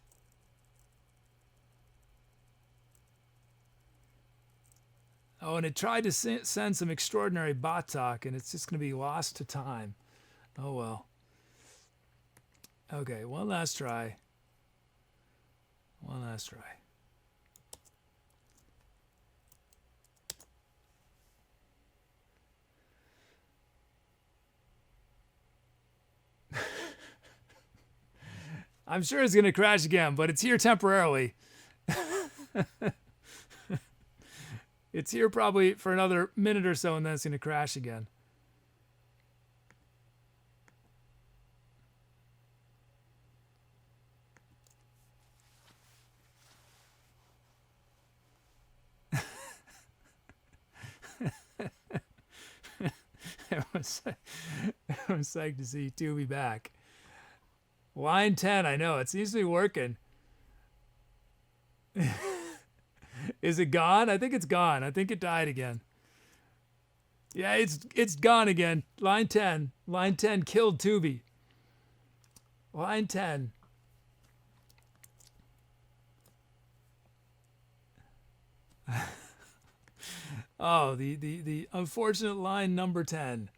Oh, and it tried to send some extraordinary bot talk, and it's just going to be lost to time. Oh, well. Okay, one last try. One last try. I'm sure it's going to crash again, but it's here temporarily. It's here probably for another minute or so, and then it's going to crash again. Everyone's psyched to see Tooby back. Line 10, I know. It seems to be working. Is it gone? I think it's gone. I think it died again. Yeah, it's gone again. Line 10. Line 10 killed Tooby. Line 10. Oh, the unfortunate line number 10.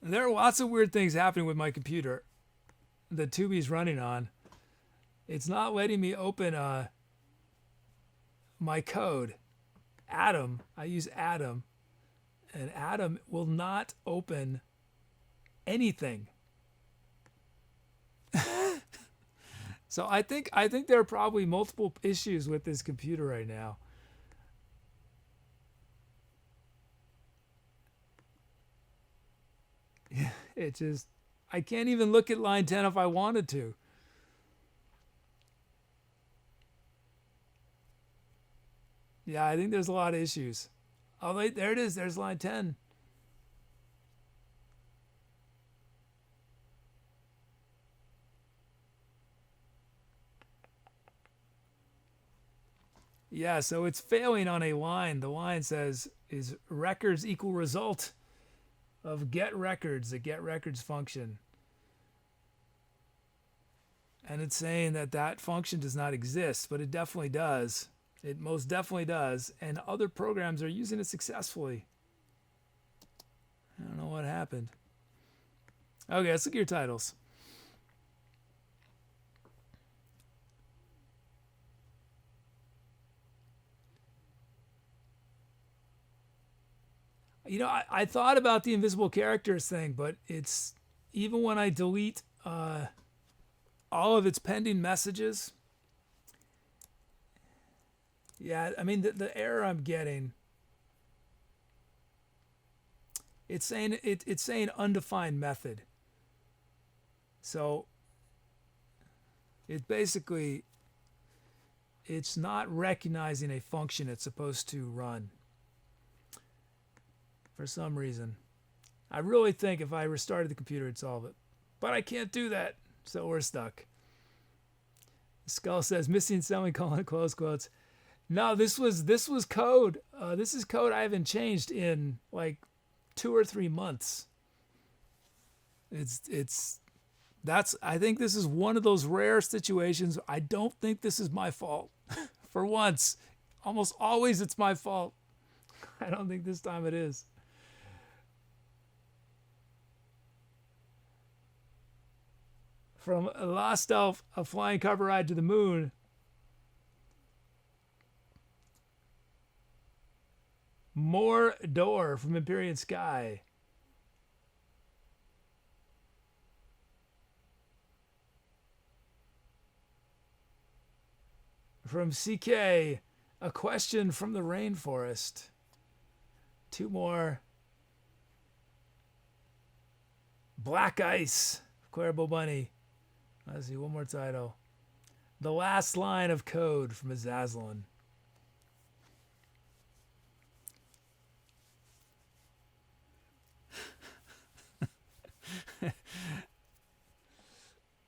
There are lots of weird things happening with my computer that Tooby's running on. It's not letting me open my code. Atom, I use Atom, and Atom will not open anything. So I think there are probably multiple issues with this computer right now. It just, I can't even look at line 10 if I wanted to. Yeah, I think there's a lot of issues. Oh, wait, there it is. There's line 10. Yeah, so it's failing on a line. The line says, is records equal result of get records, the get records function. And it's saying that that function does not exist, but it definitely does. It most definitely does. And other programs are using it successfully. I don't know what happened. Okay, let's look at your titles. You know, I thought about the invisible characters thing, but it's, even when I delete all of its pending messages, yeah, I mean, the error I'm getting, it's saying undefined method. So it basically, it's not recognizing a function it's supposed to run. For some reason. I really think if I restarted the computer, it'd solve it. But I can't do that, so we're stuck. Skull says, missing semicolon, close quotes. No, this was code. This is code I haven't changed in like 2 or 3 months. I think this is one of those rare situations. I don't think this is my fault. For once. Almost always it's my fault. I don't think this time it is. From Lost Elf, A Flying Carpet Ride to the Moon. More Door from Empyrean Sky. From CK, A Question from the Rainforest. 2 more. Black Ice, ClaraBowBunny. Let's see, one more title. The Last Line of Code from Azazlon.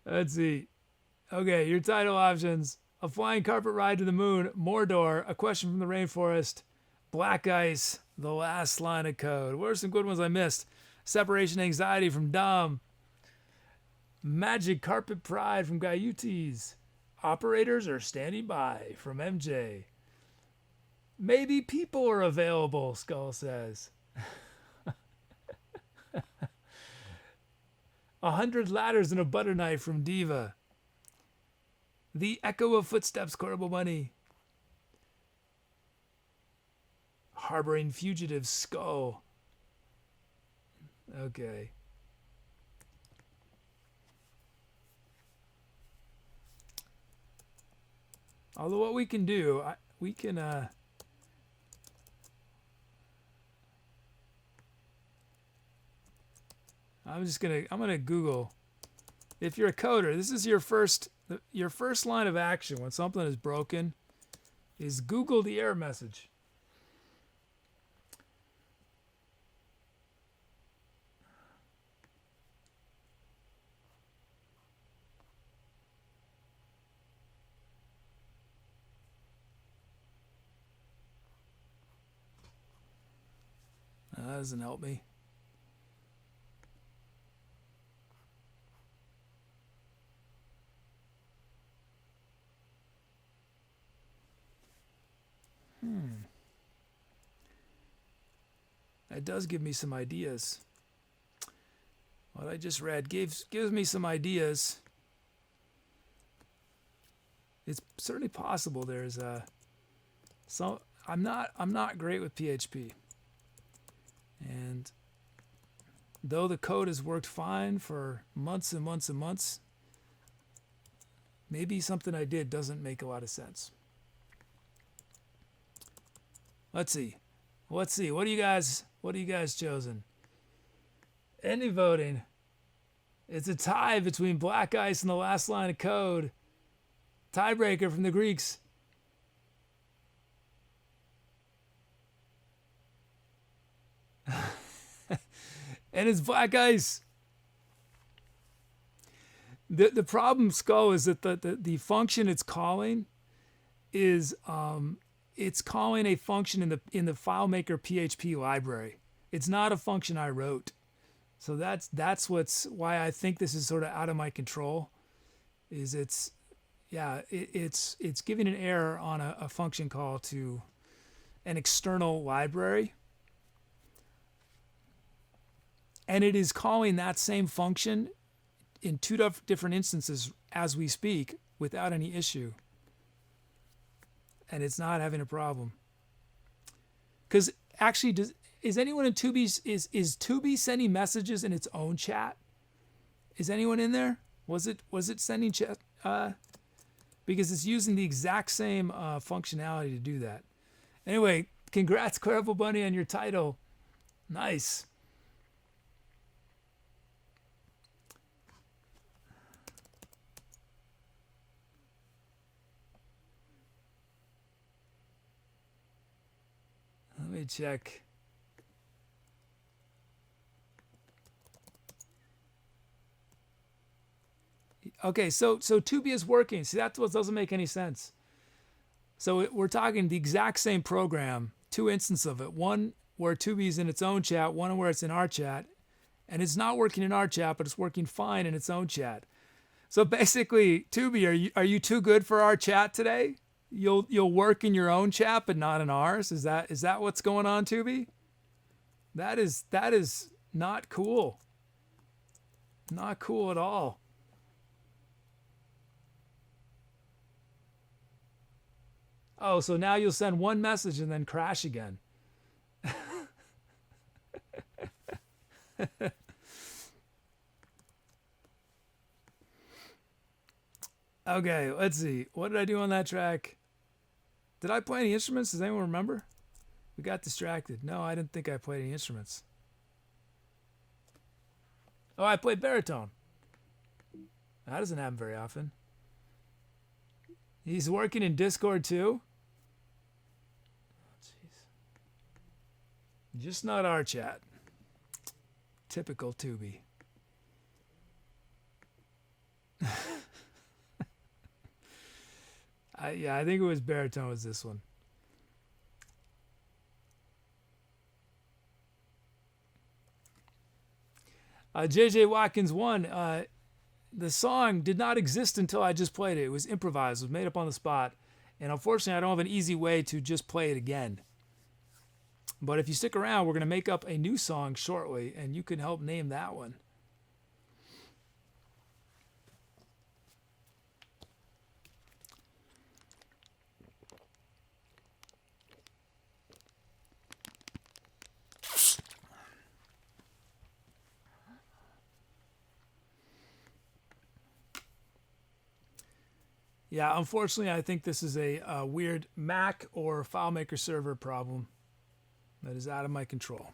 Let's see. Okay, your title options. A Flying Carpet Ride to the Moon, Mordor, A Question from the Rainforest, Black Ice, The Last Line of Code. What are some good ones I missed? Separation Anxiety from Dom. Magic Carpet Pride from Gaiutes. Operators are standing by from MJ. Maybe people are available, Skull says. 100 Ladders and a Butter Knife from Diva. The Echo of Footsteps, ClaraBowBunny. Harboring Fugitive, Skull. Okay. Although what we can do, we can I'm gonna Google. If you're a coder, this is your first line of action when something is broken, is Google the error message. That doesn't help me. That does give me some ideas. What I just read gives me some ideas. It's certainly possible there's I'm not great with PHP. And though the code has worked fine for months and months and months, maybe something I did doesn't make a lot of sense. Let's see. What do you guys chosen? Any voting. It's a tie between Black Ice and The Last Line of Code. Tiebreaker from the Greeks. And it's Black Ice. The problem, Skull, is that the function it's calling is it's calling a function in the FileMaker PHP library. It's not a function I wrote. So that's why I think this is sort of out of my control. Is it's giving an error on a function call to an external library. And it is calling that same function in 2 different instances as we speak without any issue. And it's not having a problem. Because actually, is anyone in Tooby's, is Tooby sending messages in its own chat? Is anyone in there? Was it sending chat? Because it's using the exact same functionality to do that. Anyway, congrats, ClaraBowBunny, on your title. Nice. Let me check. Okay, so Tooby is working. See, that's what doesn't make any sense. So we're talking the exact same program, 2 instances of it. One where Tooby's in its own chat, one where it's in our chat. And it's not working in our chat, but it's working fine in its own chat. So basically, Tooby, are you too good for our chat today? You'll work in your own chat but not in ours. Is that what's going on, Tooby? That is not cool. Not cool at all. Oh, so now you'll send one message and then crash again. Okay, let's see. What did I do on that track? Did I play any instruments? Does anyone remember? We got distracted. No, I didn't think I played any instruments. Oh, I played baritone. That doesn't happen very often. He's working in Discord too? Jeez. Just not our chat. Typical Tooby. I think it was baritone was this one. JJ Watkins 1. The song did not exist until I just played it. It was improvised. It was made up on the spot. And unfortunately, I don't have an easy way to just play it again. But if you stick around, we're going to make up a new song shortly, and you can help name that one. Yeah, unfortunately, I think this is a weird Mac or FileMaker server problem that is out of my control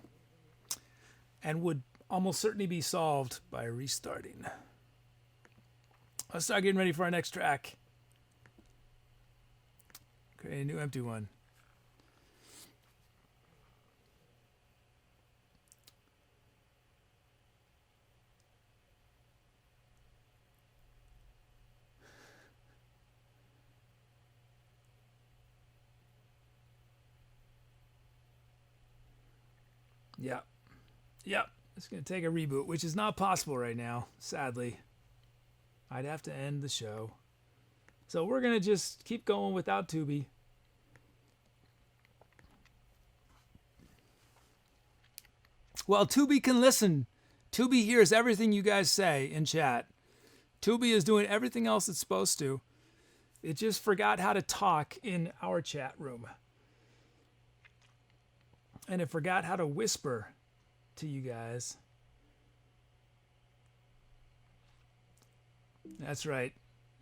and would almost certainly be solved by restarting. Let's start getting ready for our next track. Create a new empty one. Yep. It's going to take a reboot, which is not possible right now, sadly. I'd have to end the show. So we're going to just keep going without Tooby. Well, Tooby can listen. Tooby hears everything you guys say in chat. Tooby is doing everything else it's supposed to. It just forgot how to talk in our chat room. And it forgot how to whisper to you guys. That's right.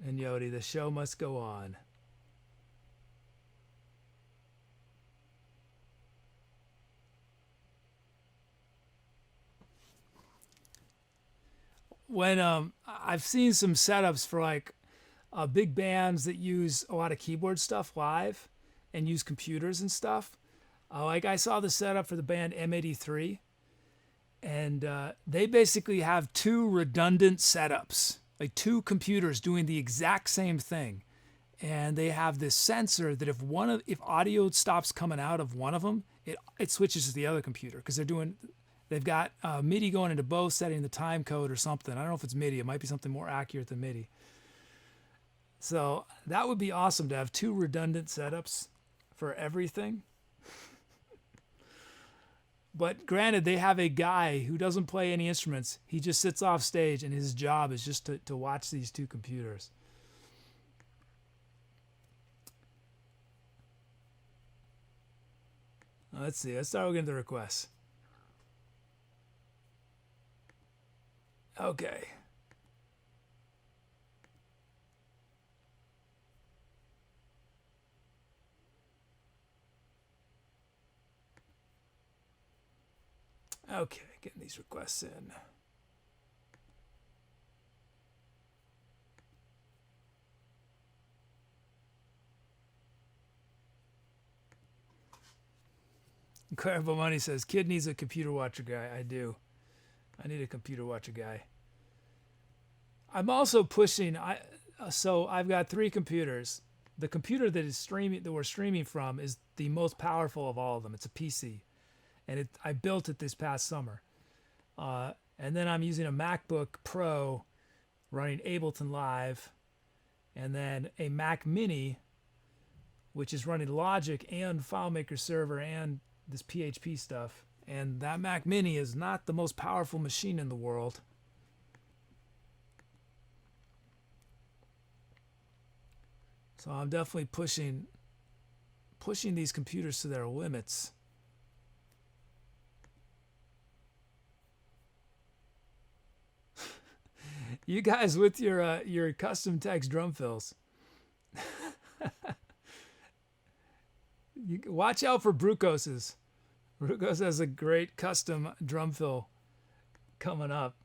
And Yodi, the show must go on. When I've seen some setups for like big bands that use a lot of keyboard stuff live and use computers and stuff. Like I saw the setup for the band M83, and they basically have two redundant setups, like two computers doing the exact same thing, and they have this sensor that if audio stops coming out of one of them, it switches to the other computer because they've got MIDI going into both, setting the time code or something. I don't know if it's MIDI. It might be something more accurate than MIDI. So that would be awesome to have two redundant setups for everything. But granted, they have a guy who doesn't play any instruments. He just sits off stage, and his job is just to watch these two computers. Let's see. Let's start looking at the requests. Okay. Okay, getting these requests in. ClaraBowBunny says, "Kid needs a computer watcher guy." I do. I need a computer watcher guy. I'm also pushing. So I've got 3 computers. The computer that we're streaming from is the most powerful of all of them. It's a PC. And I built it this past summer. And then I'm using a MacBook Pro running Ableton Live, and then a Mac Mini, which is running Logic and FileMaker Server and this PHP stuff. And that Mac Mini is not the most powerful machine in the world. So I'm definitely pushing pushing these computers to their limits. You guys with your custom text drum fills. Watch out for Brucos's. Brucos has a great custom drum fill coming up.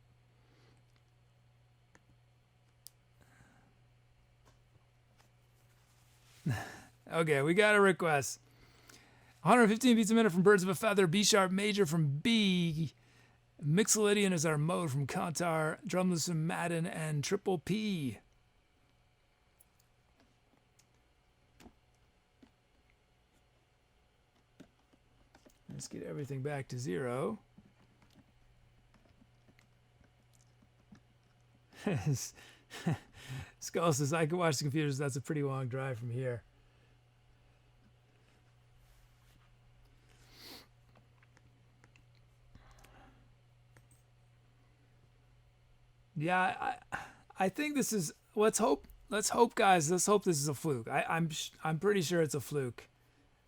Okay, we got a request. 115 beats a minute from Birds of a Feather. B sharp major from B. Mixolydian is our mode from Kantar. Drumless from Madden and Triple P. Let's get everything back to 0. Skull says, I can watch the computers. That's a pretty long drive from here. Yeah, I think this is. Let's hope, guys. Let's hope this is a fluke. I'm pretty sure it's a fluke.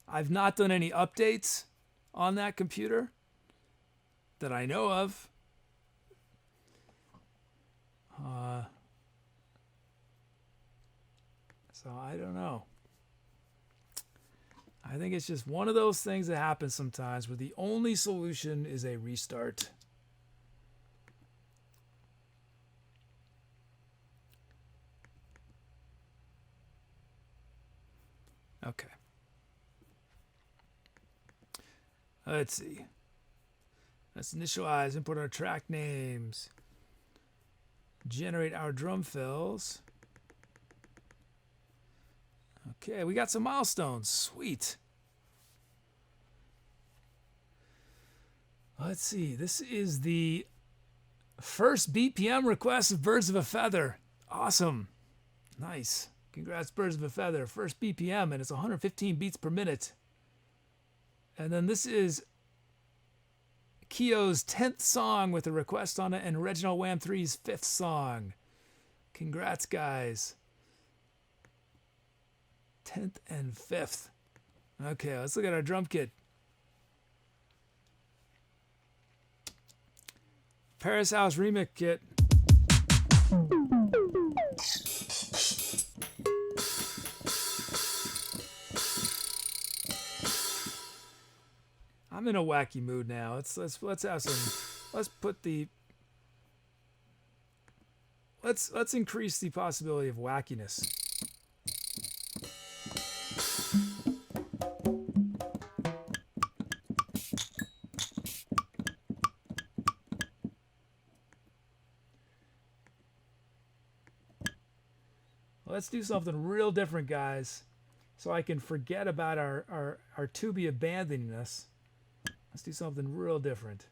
I've not done any updates on that computer that I know of. So I don't know. I think it's just one of those things that happens sometimes where the only solution is a restart. Okay. Let's see. Let's initialize, import our track names, generate our drum fills. Okay, we got some milestones. Sweet. Let's see. This is the first BPM request of Birds of a Feather. Awesome. Nice. Congrats, Birds of a Feather. First BPM, and it's 115 beats per minute. And then this is Keo's 10th song with a request on it, and Reginald Wham 3's 5th song. Congrats, guys. 10th and 5th. Okay, let's look at our drum kit. Paris House Remix Kit. I'm in a wacky mood now. Let's have some. Let's increase the possibility of wackiness. Let's do something real different, guys, so I can forget about our Tooby abandoning us. Let's do something real different.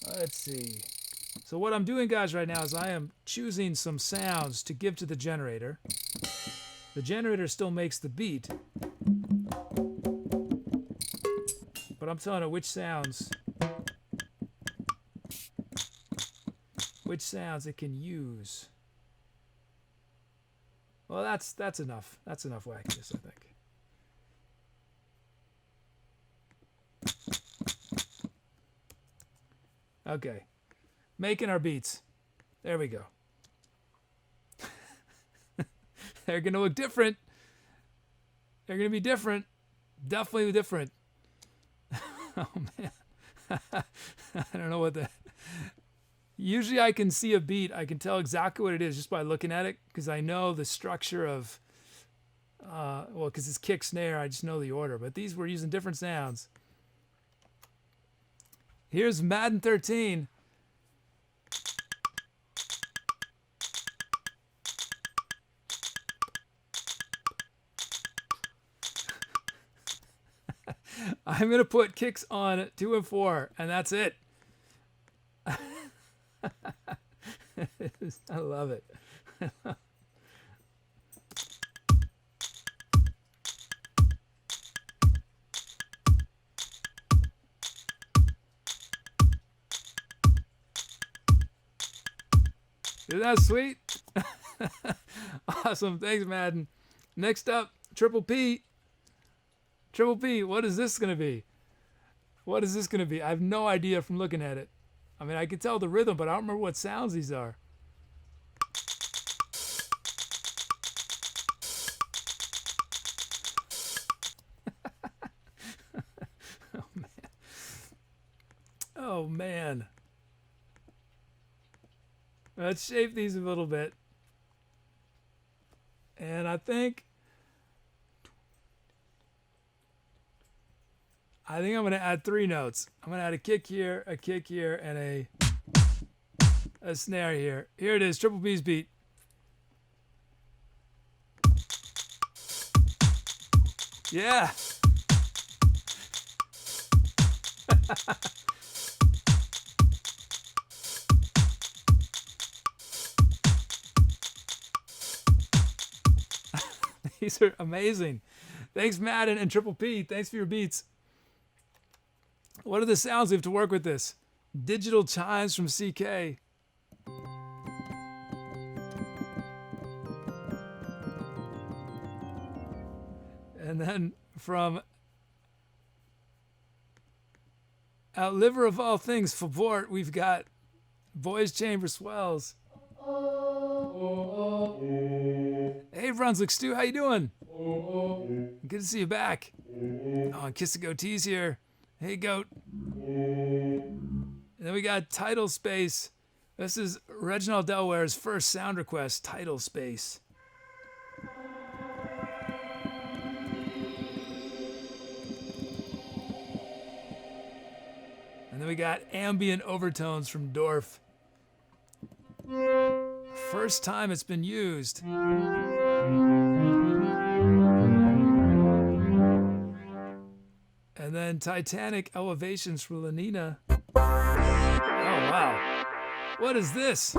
Let's see. So what I'm doing, guys, right now is I am choosing some sounds to give to the generator. The generator still makes the beat, but I'm telling it which sounds it can use. Well, that's enough. That's enough wackiness, I think. Okay, making our beats. There we go. They're going to look different. They're going to be different. Definitely different. Oh, man. I don't know what that... Usually I can see a beat. I can tell exactly what it is just by looking at it because I know the structure of... well, because it's kick, snare, I just know the order. But these, we're using different sounds. Here's Madden 13. I'm going to put kicks on 2 and 4, and that's it. I love it. Isn't that sweet? Awesome. Thanks, Madden. Next up, Triple P. Triple P, what is this going to be? What is this going to be? I have no idea from looking at it. I mean, I can tell the rhythm, but I don't remember what sounds these are. Oh, man. Oh, man. Let's shape these a little bit. And I think I'm going to add 3 notes. I'm going to add a kick here, and a snare here. Here it is, Triple P's beat. Yeah. These are amazing. Thanks, Madden and Triple P. Thanks for your beats. What are the sounds we have to work with this? Digital chimes from CK. And then from Outliver of All Things, Favort, we've got Voice Chamber Swells. Hey, Brunswick Stu, how you doing? Good to see you back. Oh, and Kiss the Goatee's here. Hey, Goat. And then we got Title Space. This is Reginald Delaware's first sound request, Title Space. And then we got Ambient Overtones from Dorf. First time it's been used. And then Titanic Elevations from Lenina. Oh, wow. What is this?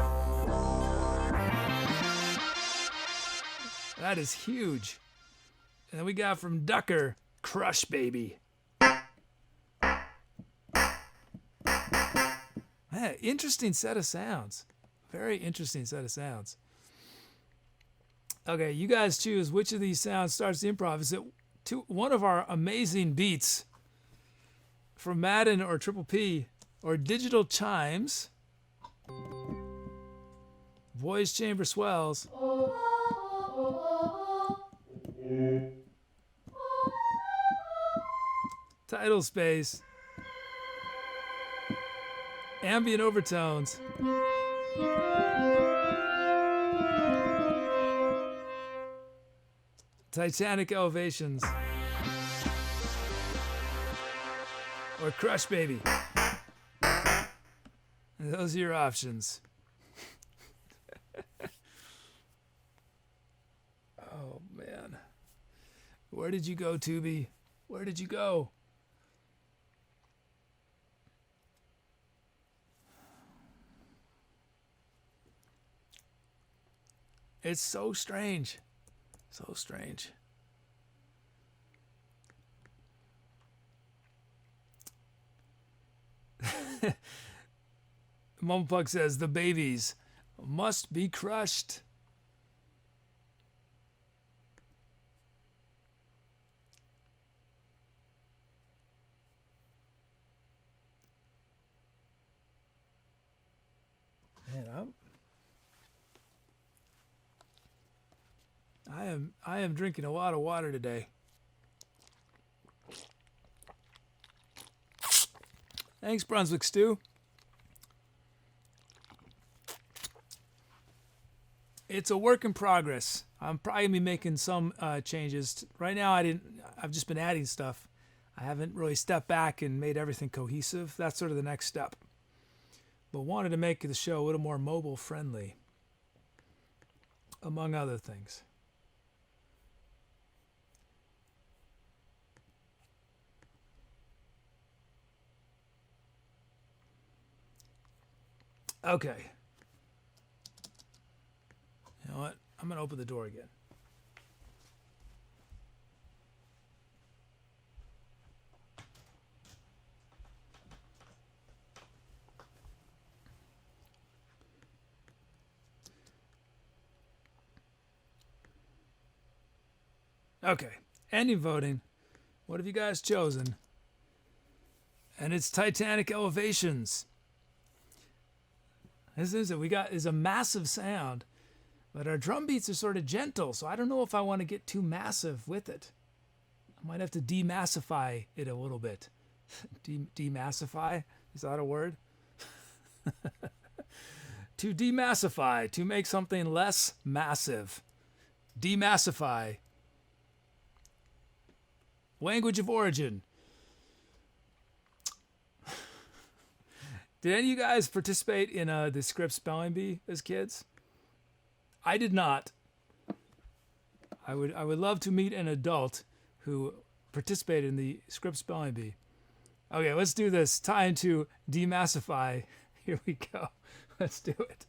That is huge. And then we got from Ducker, Crush Baby. Man, interesting set of sounds. Very interesting set of sounds. Okay, you guys choose which of these sounds starts the improv. Is it one of our amazing beats from Madden or Triple P, or Digital Chimes, Voice Chamber Swells, Title Space, Ambient Overtones, Titanic Elevations, or Crush Baby. And those are your options. Oh, man. Where did you go, Tooby? Where did you go? It's so strange. So strange. MumblePug says the babies must be crushed. Man, I am drinking a lot of water today. Thanks, Brunswick Stew. It's a work in progress. I'm probably gonna be making some changes. Right now, I've just been adding stuff. I haven't really stepped back and made everything cohesive. That's sort of the next step. But wanted to make the show a little more mobile friendly, among other things. Okay. You know what? I'm going to open the door again. Okay, ending voting. What have you guys chosen? And it's Titanic Elevations. This is it. We got is a massive sound, but our drum beats are sort of gentle, so I don't know if I want to get too massive with it. I might have to demassify it a little bit. Demassify? Is that a word? To demassify, to make something less massive. Demassify. Language of origin. Did any of you guys participate in the script spelling bee as kids? I did not. I would love to meet an adult who participated in the script spelling bee. Okay, let's do this. Time to demassify. Here we go. Let's do it.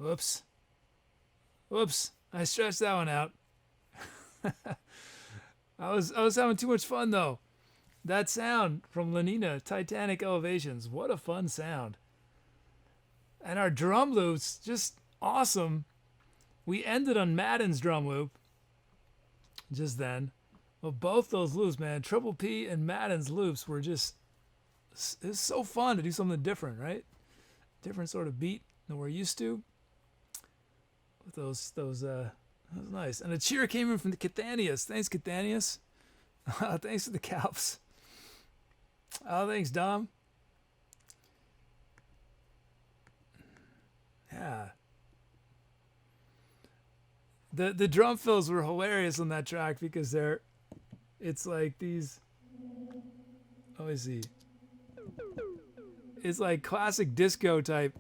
Whoops. Whoops. I stretched that one out. I was having too much fun though. That sound from Lenina, Titanic Elevations. What a fun sound. And our drum loops, just awesome. We ended on Madden's drum loop just then. Well, both those loops, man, Triple P and Madden's loops were just, it's so fun to do something different, right? Different sort of beat than we're used to. With those that was nice. And a cheer came in from the Cathanius. Thanks, Cathanius. Thanks for the calps. Oh, thanks, Dom. Yeah. The drum fills were hilarious on that track because it's like these, let me see. It's like classic disco type.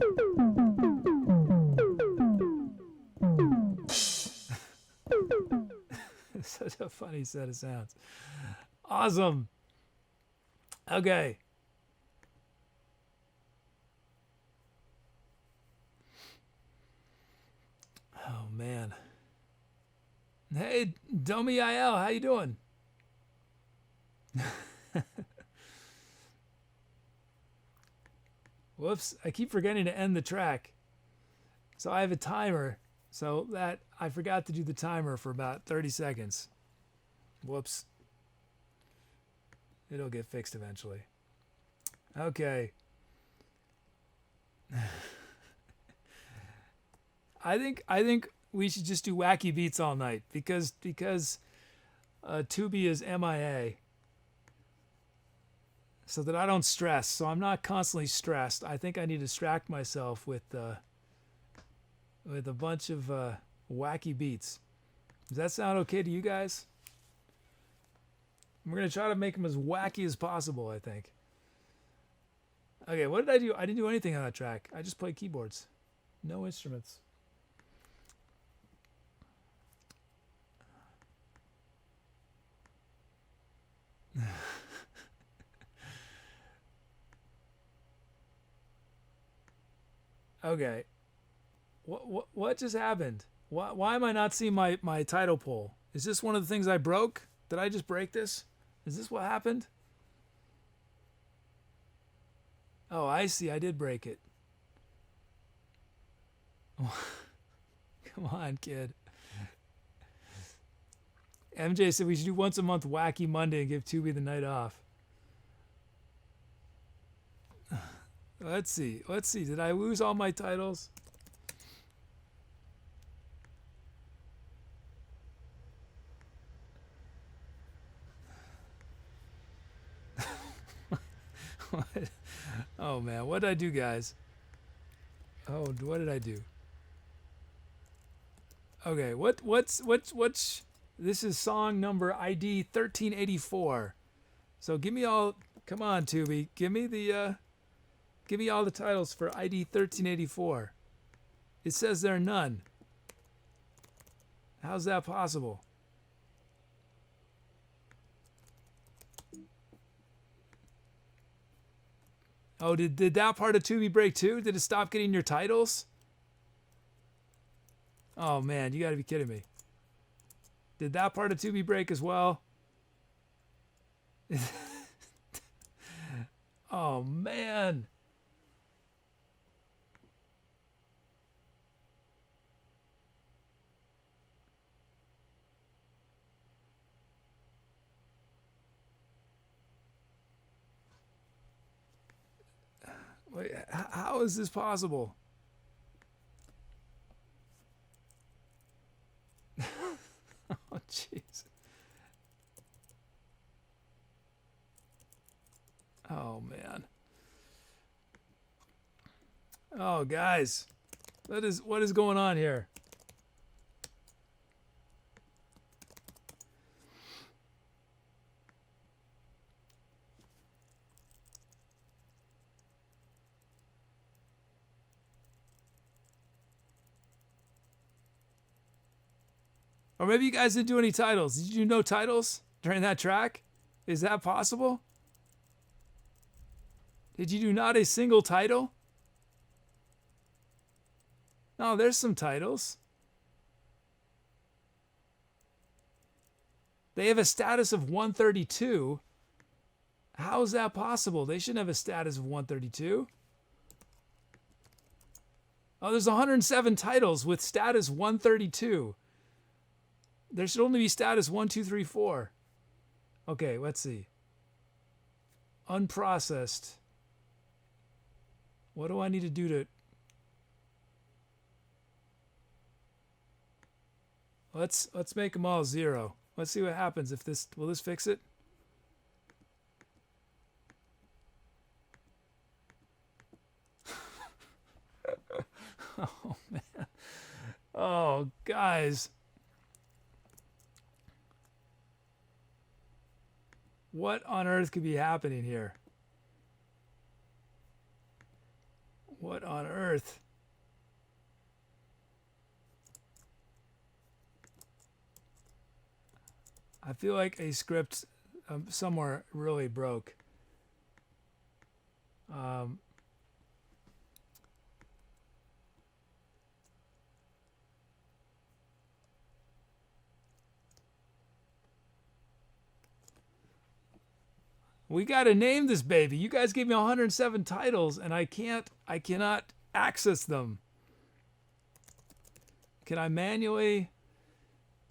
Such a funny set of sounds. Awesome. Okay. Oh man. Hey, Domi IL, how you doing? Whoops, I keep forgetting to end the track. So I have a timer. So that I forgot to do the timer for about 30 seconds. Whoops. It'll get fixed eventually. Okay. I think we should just do wacky beats all night because Tooby is MIA. So that I don't stress. So I'm not constantly stressed. I think I need to distract myself with a bunch of wacky beats. Does that sound okay to you guys? We're going to try to make them as wacky as possible, I think. Okay, what did I do? I didn't do anything on that track. I just played keyboards. No instruments. Okay. What just happened? Why am I not seeing my title poll? Is this one of the things I broke? Did I just break this? Is this what happened? Oh, I see. I did break it. Come on, kid. MJ said we should do once a month Wacky Monday and give Tooby the night off. Let's see. Did I lose all my titles? What? Oh man, what did I do, guys? Oh, what did I do? Okay, what's this is song number ID 1384. So give me all, come on, Tooby, give me all the titles for ID 1384. It says there are none. How's that possible? Oh, did that part of Tooby break too? Did it stop getting your titles? Oh man, you gotta be kidding me. Did that part of Tooby break as well? Oh man. Wait, how is this possible? Oh, jeez. Oh, man. Oh, guys. What is going on here? Or maybe you guys didn't do any titles. Did you do no titles during that track? Is that possible? Did you do not a single title? Oh, there's some titles. They have a status of 132. How is that possible? They shouldn't have a status of 132. Oh, there's 107 titles with status 132. There should only be status 1, 2, 3, 4. Okay, let's see. Unprocessed. What do I need to do to... Let's make them all 0. Let's see what happens if this... Will this fix it? Oh, man. Oh, guys. What on earth could be happening here? What on earth? I feel like a script somewhere really broke. We got to name this baby. You guys gave me 107 titles and I cannot access them. Can I manually?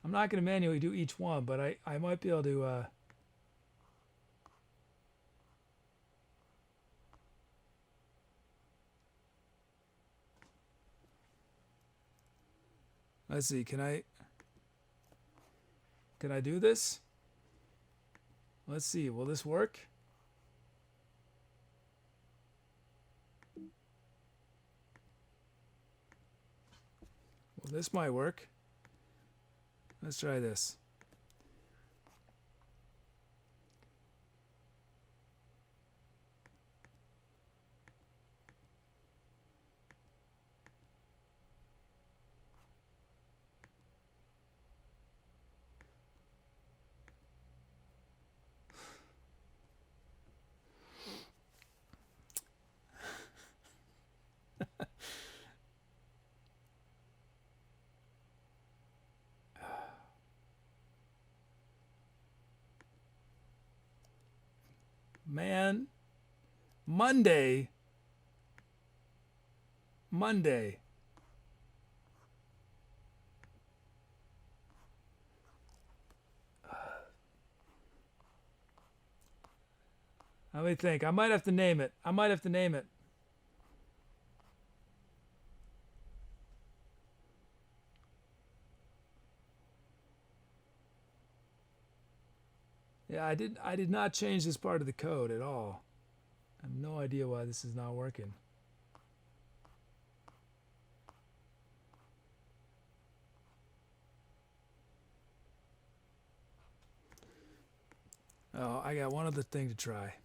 I'm not going to manually do each one, but I might be able to let's see, can I do this? Let's see, will this work? Well, this might work. Let's try this. Man, Monday. Let me think. I might have to name it. Yeah, I did not change this part of the code at all. I have no idea why this is not working. Oh, I got one other thing to try.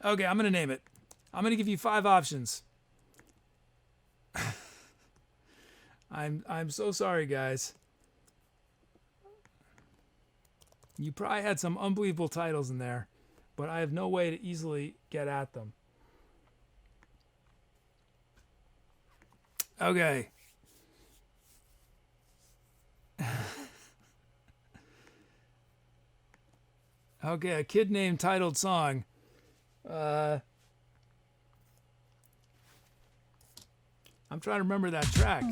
Okay, I'm going to name it. I'm going to give you 5 options. I'm so sorry, guys. You probably had some unbelievable titles in there, but I have no way to easily get at them. Okay. Okay, a kid named titled song. I'm trying to remember that track.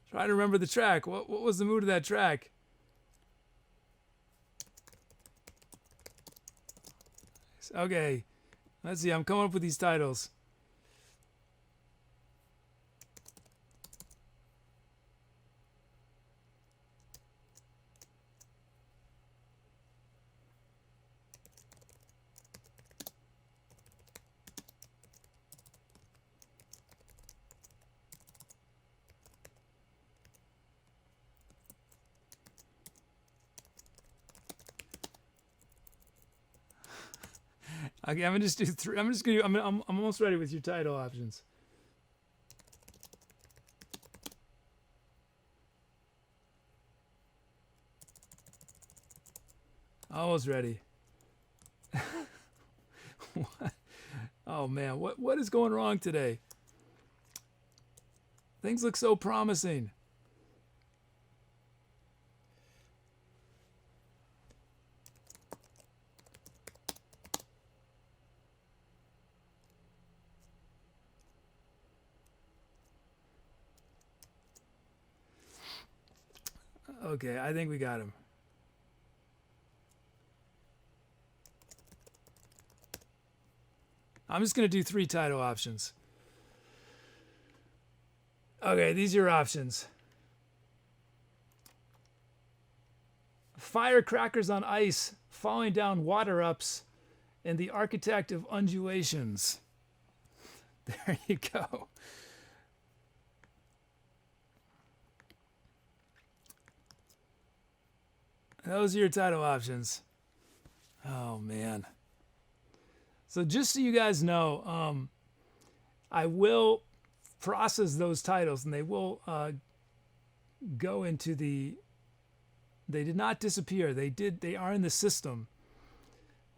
Trying to remember the track. What was the mood of that track? Okay, let's see. I'm coming up with these titles. Okay, I'm gonna just do three. I'm just gonna. I'm almost ready with your title options. Almost ready. What? Oh man, what is going wrong today? Things look so promising. Okay, I think we got him. I'm just going to do 3 title options. Okay, these are your options. Firecrackers on Ice, Falling Down Water-Ups, and The Architect of Undulations. There you go. Those are your title options. Oh, man. So just so you guys know, I will process those titles, and they will go into the... They did not disappear. They are in the system.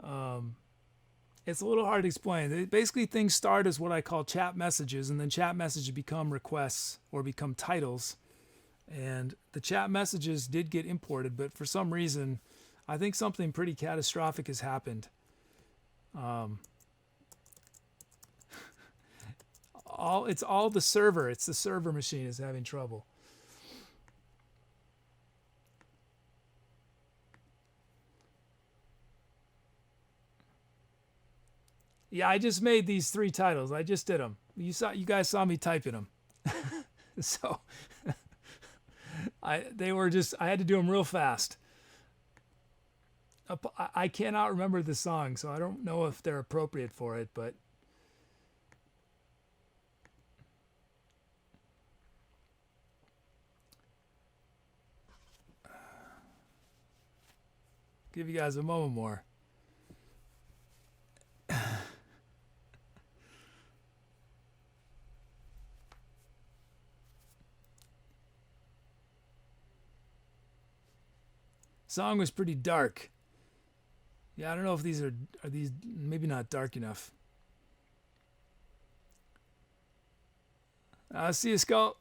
It's a little hard to explain. Basically, things start as what I call chat messages, and then chat messages become requests or become titles. And the chat messages did get imported, but for some reason, I think something pretty catastrophic has happened. It's all the server. It's the server machine is having trouble. Yeah, I just made these 3 titles. I just did them. You guys saw me typing them. So I had to do them real fast. I cannot remember the song, so I don't know if they're appropriate for it, but give you guys a moment more. Song was pretty dark. Yeah, I don't know if these are these maybe not dark enough. See you, Skull.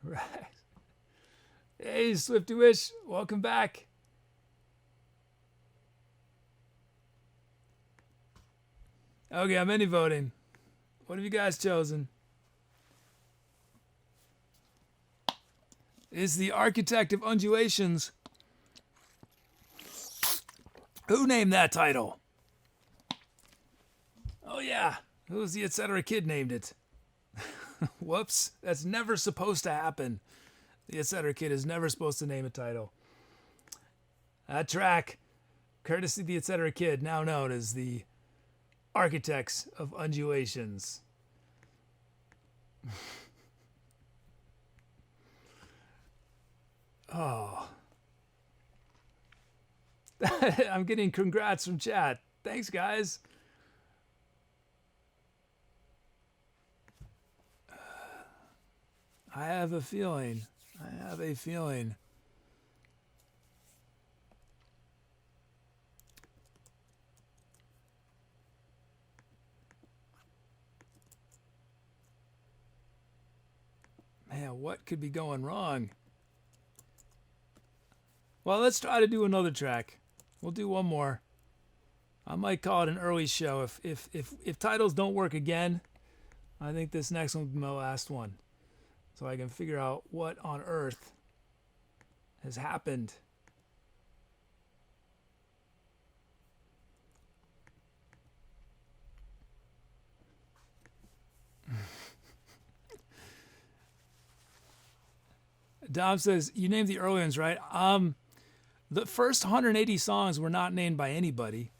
Right. Hey, Swifty Wish, welcome back. Okay, I'm any voting. What have you guys chosen? Is The Architect of Undulations. Who named that title? Oh yeah, who's the Etcetera Kid named it? Whoops, that's never supposed to happen. The Etcetera Kid is never supposed to name a title. That track, courtesy of the Etcetera Kid, now known as the Architects of Undulations. Oh. I'm getting congrats from chat. Thanks, guys. I have a feeling. Man, what could be going wrong? Well, let's try to do another track. We'll do one more. I might call it an early show. If titles don't work again, I think this next one will be my last one. So I can figure out what on earth has happened. Dom says, you named the early ones, right? The first 180 songs were not named by anybody.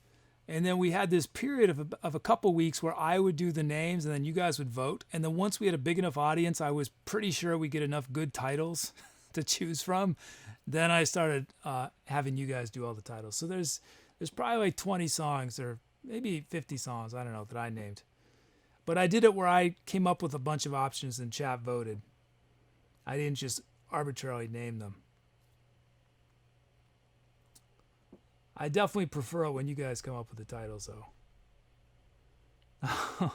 And then we had this period of a couple weeks where I would do the names and then you guys would vote. And then once we had a big enough audience, I was pretty sure we get enough good titles to choose from. Then I started having you guys do all the titles. So there's probably like 20 songs or maybe 50 songs, I don't know, that I named. But I did it where I came up with a bunch of options and chat voted. I didn't just arbitrarily name them. I definitely prefer it when you guys come up with the titles, though.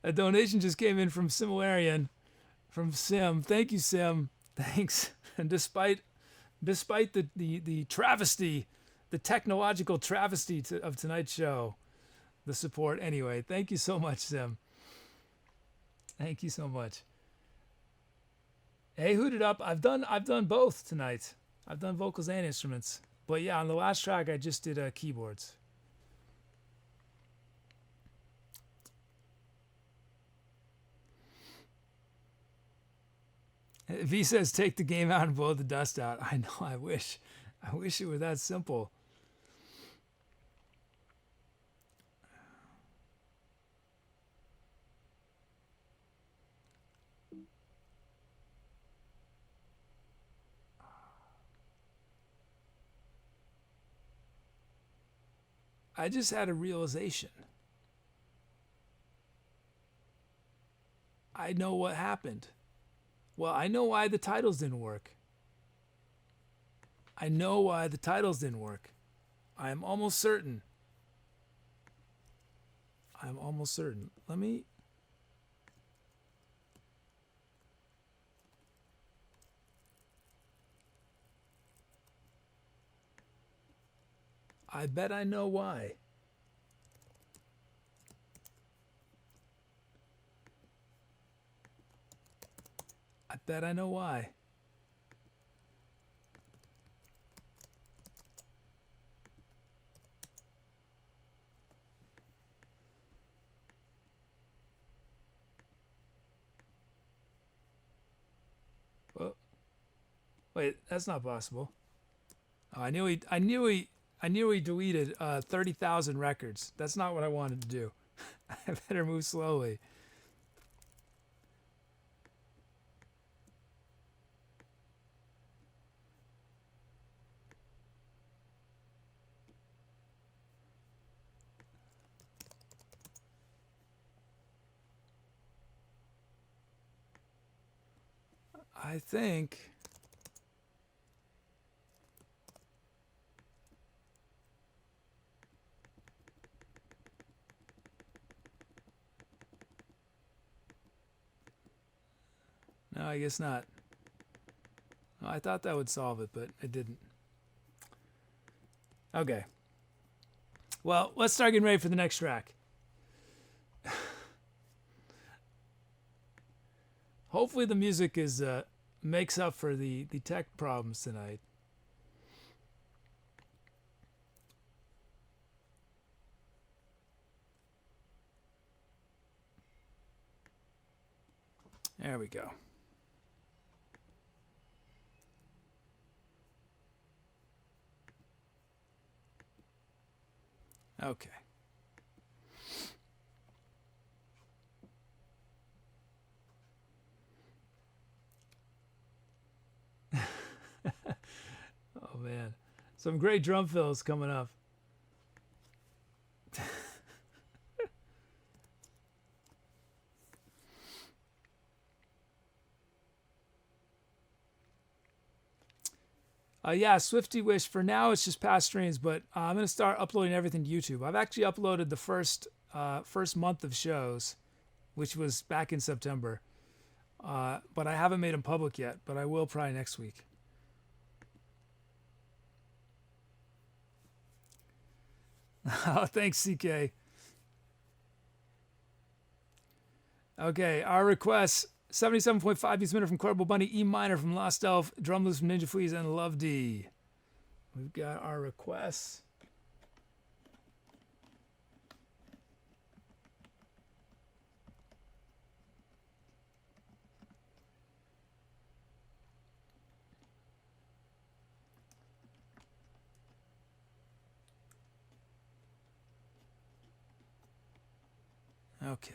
A donation just came in from Similarian, from Sim. Thank you, Sim. Thanks. And despite the travesty, the technological travesty of tonight's show, the support. Anyway, thank you so much, Sim. Thank you so much. Hey, Hoot It Up. I've done both tonight. I've done vocals and instruments. But yeah, on the last track, I just did keyboards. V says, take the game out and blow the dust out. I know, I wish it were that simple. I just had a realization. I know what happened. Well, I know why the titles didn't work. I know why the titles didn't work. I am almost certain. I'm almost certain. Let me... I bet I know why. I bet I know why. Well, wait, that's not possible. Oh, I knew he deleted 30,000 records. That's not what I wanted to do. I better move slowly. I think... No, I guess not. Well, I thought that would solve it, but it didn't. Okay. Well, let's start getting ready for the next track. Hopefully the music is makes up for the tech problems tonight. There we go. Okay. Oh man, some great drum fills coming up. Yeah, Swifty Wish. For now, it's just past streams, but I'm gonna start uploading everything to YouTube. I've actually uploaded the first month of shows, which was back in September, but I haven't made them public yet. But I will probably next week. Oh, thanks, CK. Okay, our requests: 77.5 beats minute from ClaraBowBunny, E minor from Lost Elf, drum loop from Ninja Fleas, and Love D. We've got our requests. Okay.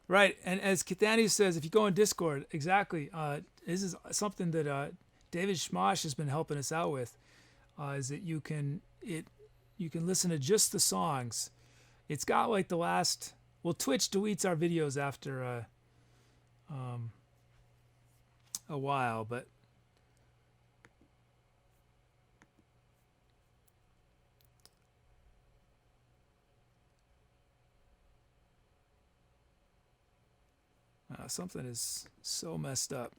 Right, and as Cathani says, if you go on Discord, exactly, this is something that David Schmosh has been helping us out with, is that you can listen to just the songs. It's got like the last. Well, Twitch deletes our videos after a while, but something is so messed up.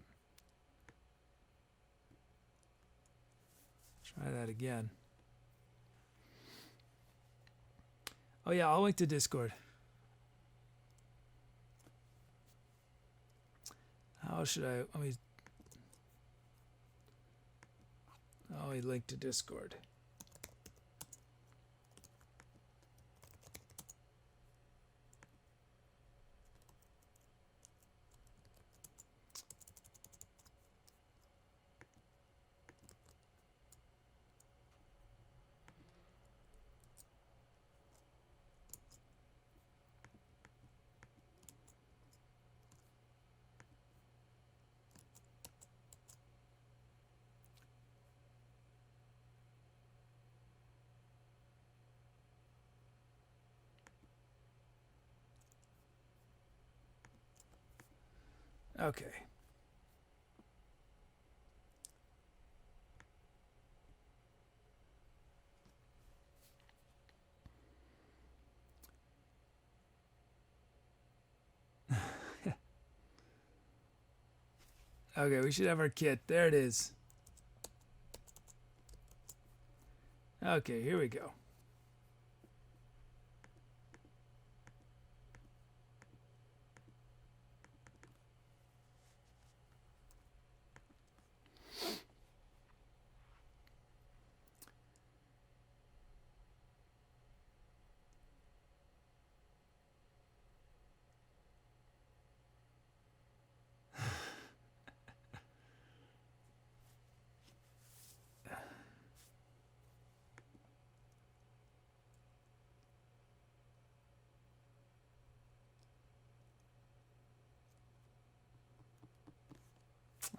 Try that again. Oh yeah, I'll link to Discord. How should I? Let me link to Discord. Okay. Okay, we should have our kit. There it is. Okay, here we go.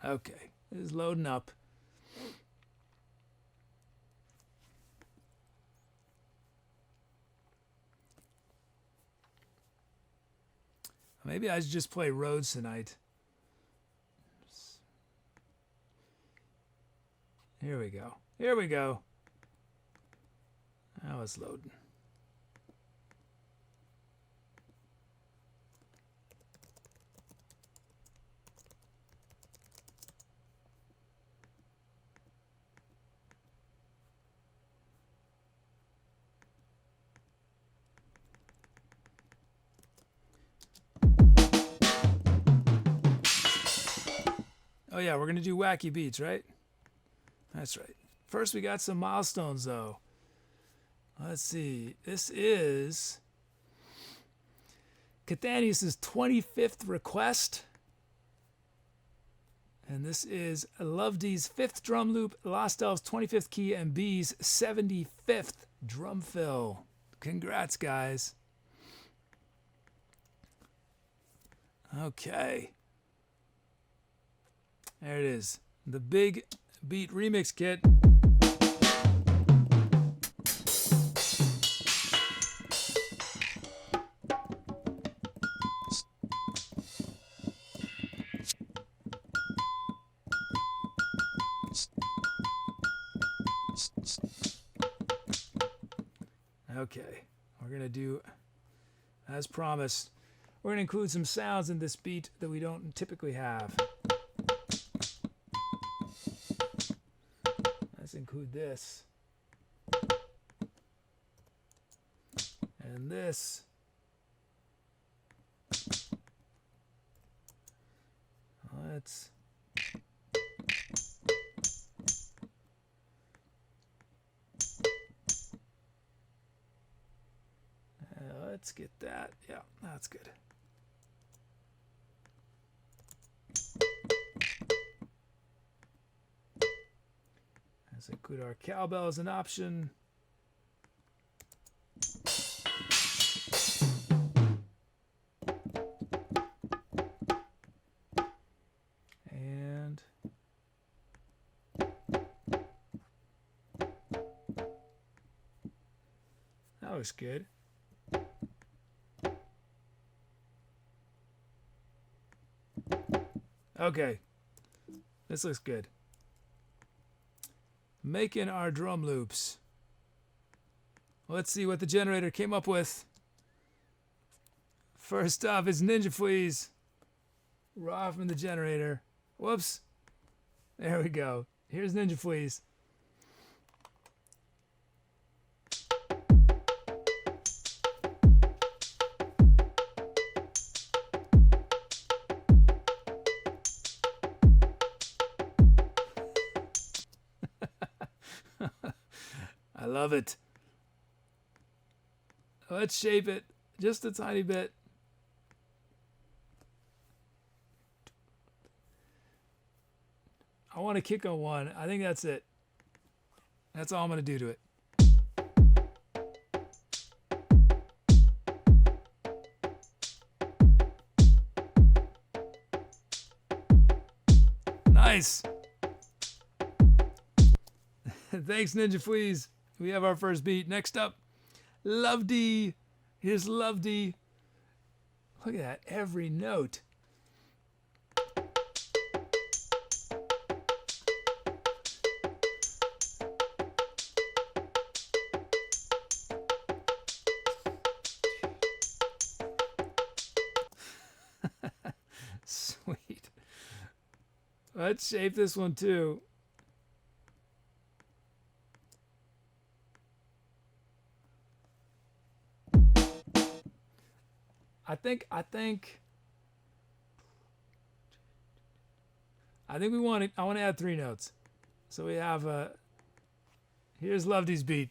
Okay, this is loading up. Maybe I should just play Rhodes tonight. Here we go. Here we go. Now it's loading. Oh yeah, we're going to do wacky beats, right? That's right. First, we got some milestones, though. Let's see. This is Cathanius' 25th request. And this is Lovedy's 5th drum loop, Lost Elf's 25th key, and B's 75th drum fill. Congrats, guys. Okay. There it is. The Big Beat Remix Kit. Okay, we're going to do, as promised, we're going to include some sounds in this beat that we don't typically have. Let's include this. And this. Let's get that. Yeah, that's good. Let's include our cowbell as an option. And that looks good. Okay, this looks good. Making our drum loops. Let's see what the generator came up with. First off is Ninja Fleas. Raw from the generator. Whoops. There we go. Here's Ninja Fleas. I love it. Let's shape it just a tiny bit. I want to kick on one. I think that's it. That's all I'm going to do to it. Nice. Thanks, Ninja Fleas. We have our first beat. Next up, Lovedy. Here's Lovedy. Look at that, every note. Sweet. Let's shape this one too. I think I want to add 3 notes. So we have here's Lovedy's beat.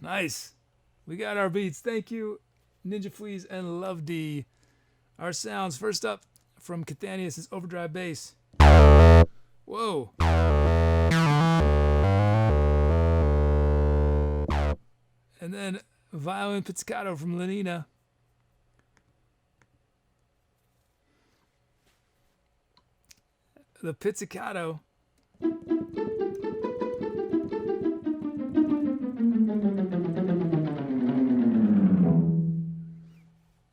Nice. We got our beats. Thank you, Ninja Fleas and Lovedy. Our sounds, first up from Cathanius is overdrive bass. Whoa. And then violin pizzicato from Lenina. The pizzicato.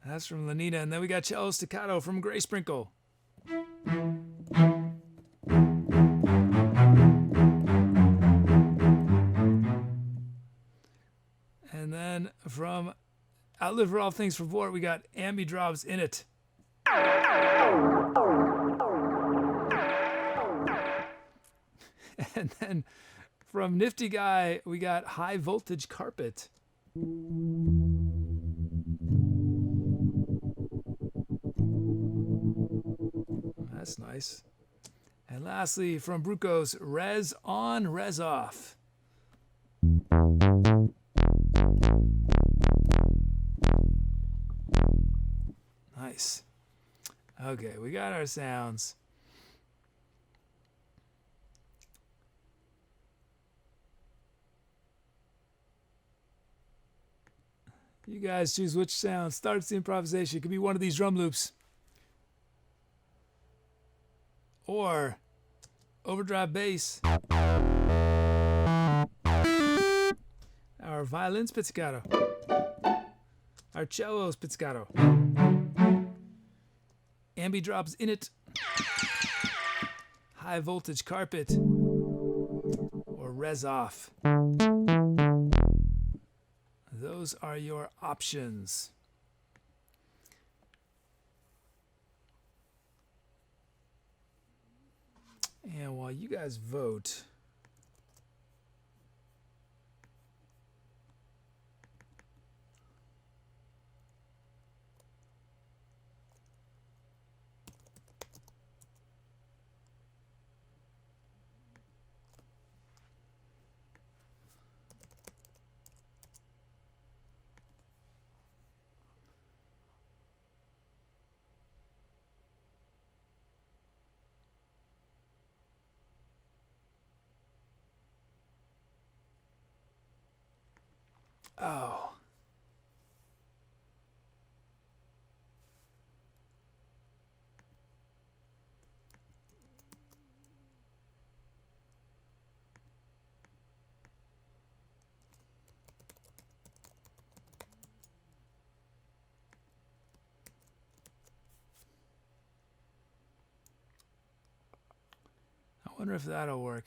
That's from Lenina. And then we got cello staccato from Gray Sprinkle. And then from Outlive for All Things for Vort, we got ambi drops in it. And then from Nifty Guy, we got High Voltage Carpet. That's nice. And lastly, from Brucos, Res On, Res Off. Nice. Okay, we got our sounds. You guys choose which sound starts the improvisation. It could be one of these drum loops. Or overdrive bass. Our violins pizzicato. Our cellos pizzicato. Ambi drops in it. High voltage carpet. Or res off. Those are your options. And while you guys vote, Oh. I wonder if that'll work.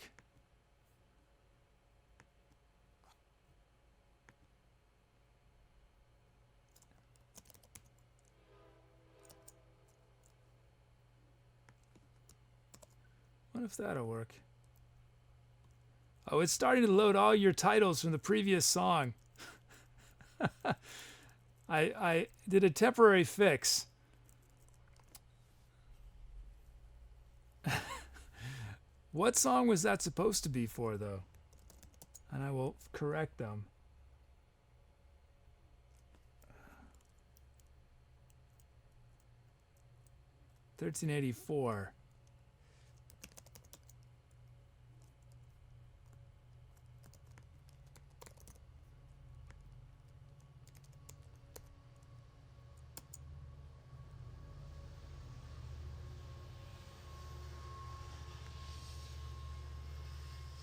What if that'll work? Oh, it's starting to load all your titles from the previous song. I did a temporary fix. What song was that supposed to be for, though? And I will correct them. $13.84.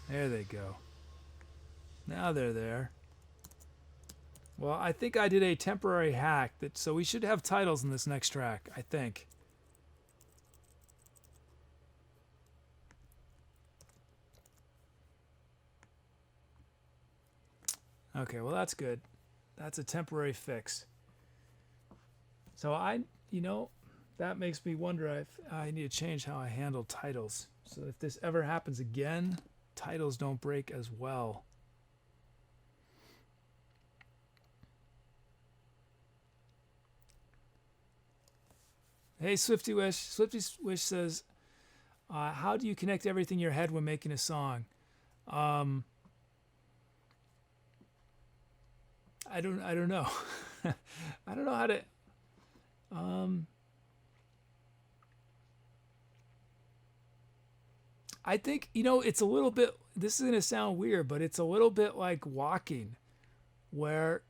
There they go. Now they're there. Well, I think I did a temporary hack that, so we should have titles in this next track, I think. Okay, well that's good. That's a temporary fix. So that makes me wonder if I need to change how I handle titles. So if this ever happens again, titles don't break as well. Hey, Swifty Wish. Swifty Wish says, how do you connect everything in your head when making a song? I don't know. I don't know how to. I think, it's a little bit, this is going to sound weird, but it's a little bit like walking, where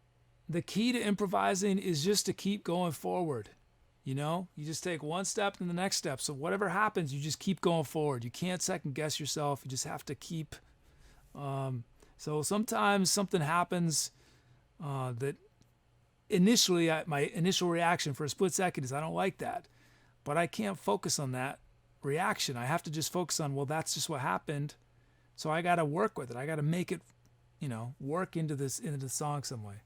the key to improvising is just to keep going forward. You just take one step and the next step. So whatever happens, you just keep going forward. You can't second guess yourself. You just have to keep. So sometimes something happens that initially, my initial reaction for a split second is I don't like that. But I can't focus on that reaction. I have to just focus on, well, that's just what happened. So I got to work with it. I got to make it, work into the song some way.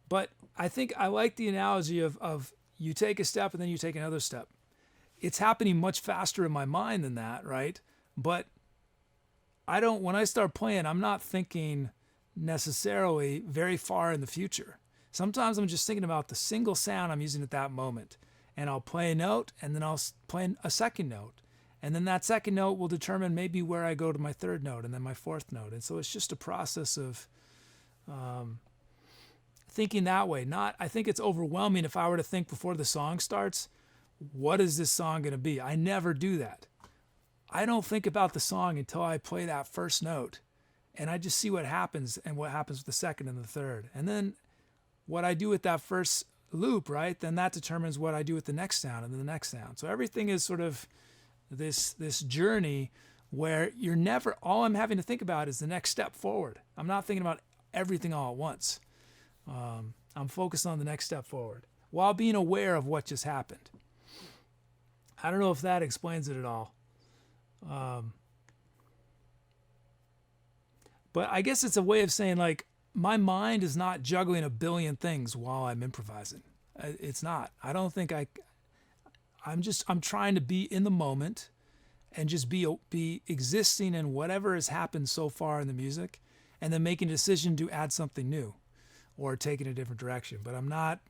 But I think I like the analogy of you take a step and then you take another step. It's happening much faster in my mind than that, right? But when I start playing, I'm not thinking necessarily very far in the future. Sometimes I'm just thinking about the single sound I'm using at that moment. And I'll play a note and then I'll play a second note. And then that second note will determine maybe where I go to my third note and then my fourth note. And so it's just a process of thinking that way. I think it's overwhelming if I were to think before the song starts, what is this song going to be? I never do that. I don't think about the song until I play that first note. And I just see what happens and what happens with the second and the third. And then what I do with that first loop, right? Then that determines what I do with the next sound and then the next sound. So everything is sort of this journey where all I'm having to think about is the next step forward. I'm not thinking about everything all at once. I'm focused on the next step forward while being aware of what just happened. I don't know if that explains it at all. But I guess it's a way of saying, like, my mind is not juggling a billion things while I'm improvising. It's not. I don't think I'm trying to be in the moment and just be existing in whatever has happened so far in the music and then making a decision to add something new or take it in a different direction. But I'm not,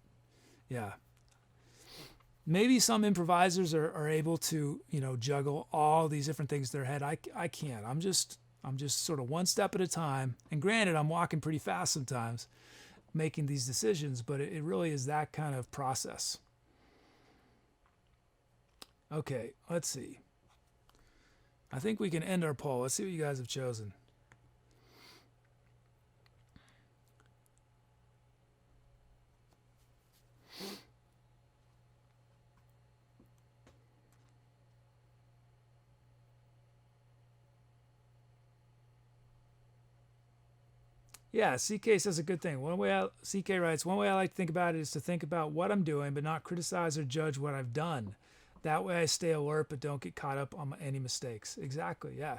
Maybe some improvisers are able to, juggle all these different things in their head. I can't. I'm just sort of one step at a time. And granted, I'm walking pretty fast sometimes making these decisions, but it really is that kind of process. Okay, let's see. I think we can end our poll. Let's see what you guys have chosen. Yeah, CK says a good thing. CK writes, one way I like to think about it is to think about what I'm doing, but not criticize or judge what I've done. That way I stay alert, but don't get caught up on any mistakes. Exactly, yeah.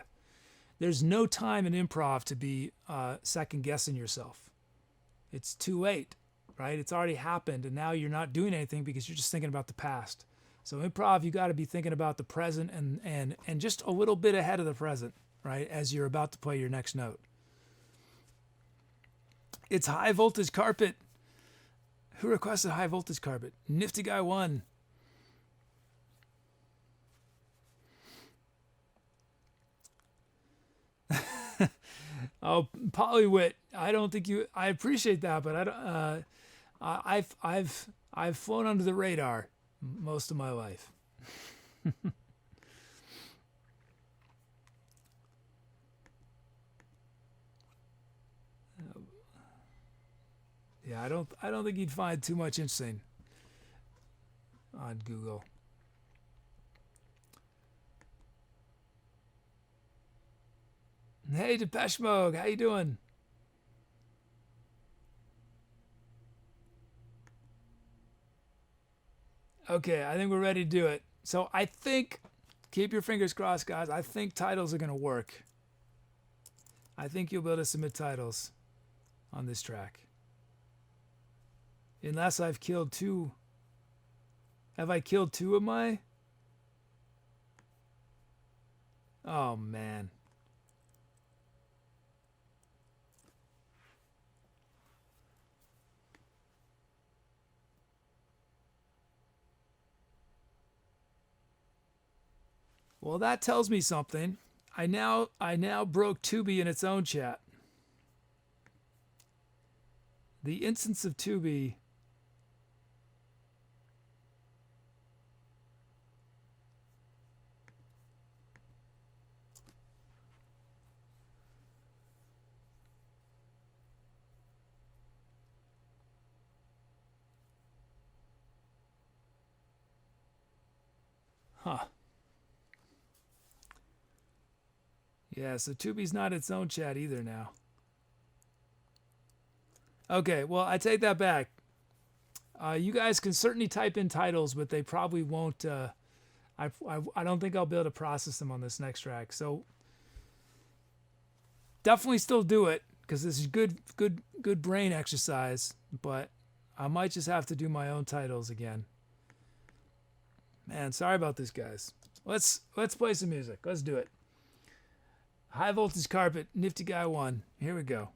There's no time in improv to be second guessing yourself. It's too late, right? It's already happened, and now you're not doing anything because you're just thinking about the past. So improv, you got to be thinking about the present and just a little bit ahead of the present, right? As you're about to play your next note. It's high voltage carpet. Who requested high voltage carpet? Nifty guy 1. Oh, PaulyWit. I don't think you. I appreciate that, but I don't. I've flown under the radar most of my life. Yeah, I don't think you'd find too much interesting on Google. Hey, Depeche Mode, how you doing? Okay, I think we're ready to do it. So I think, keep your fingers crossed, guys. I think titles are gonna work. I think you'll be able to submit titles on this track. Unless I've killed two. Have I killed two of my? Oh, man. Well, that tells me something. I now broke Tooby in its own chat. The instance of Tooby. Huh. Yeah, so Tubi's not its own chat either now. Okay, well, I take that back. You guys can certainly type in titles, but they probably won't. I don't think I'll be able to process them on this next track. So definitely still do it because this is good brain exercise. But I might just have to do my own titles again. Man, sorry about this, guys. Let's play some music. Let's do it. High voltage carpet, Nifty Guy 1. Here we go.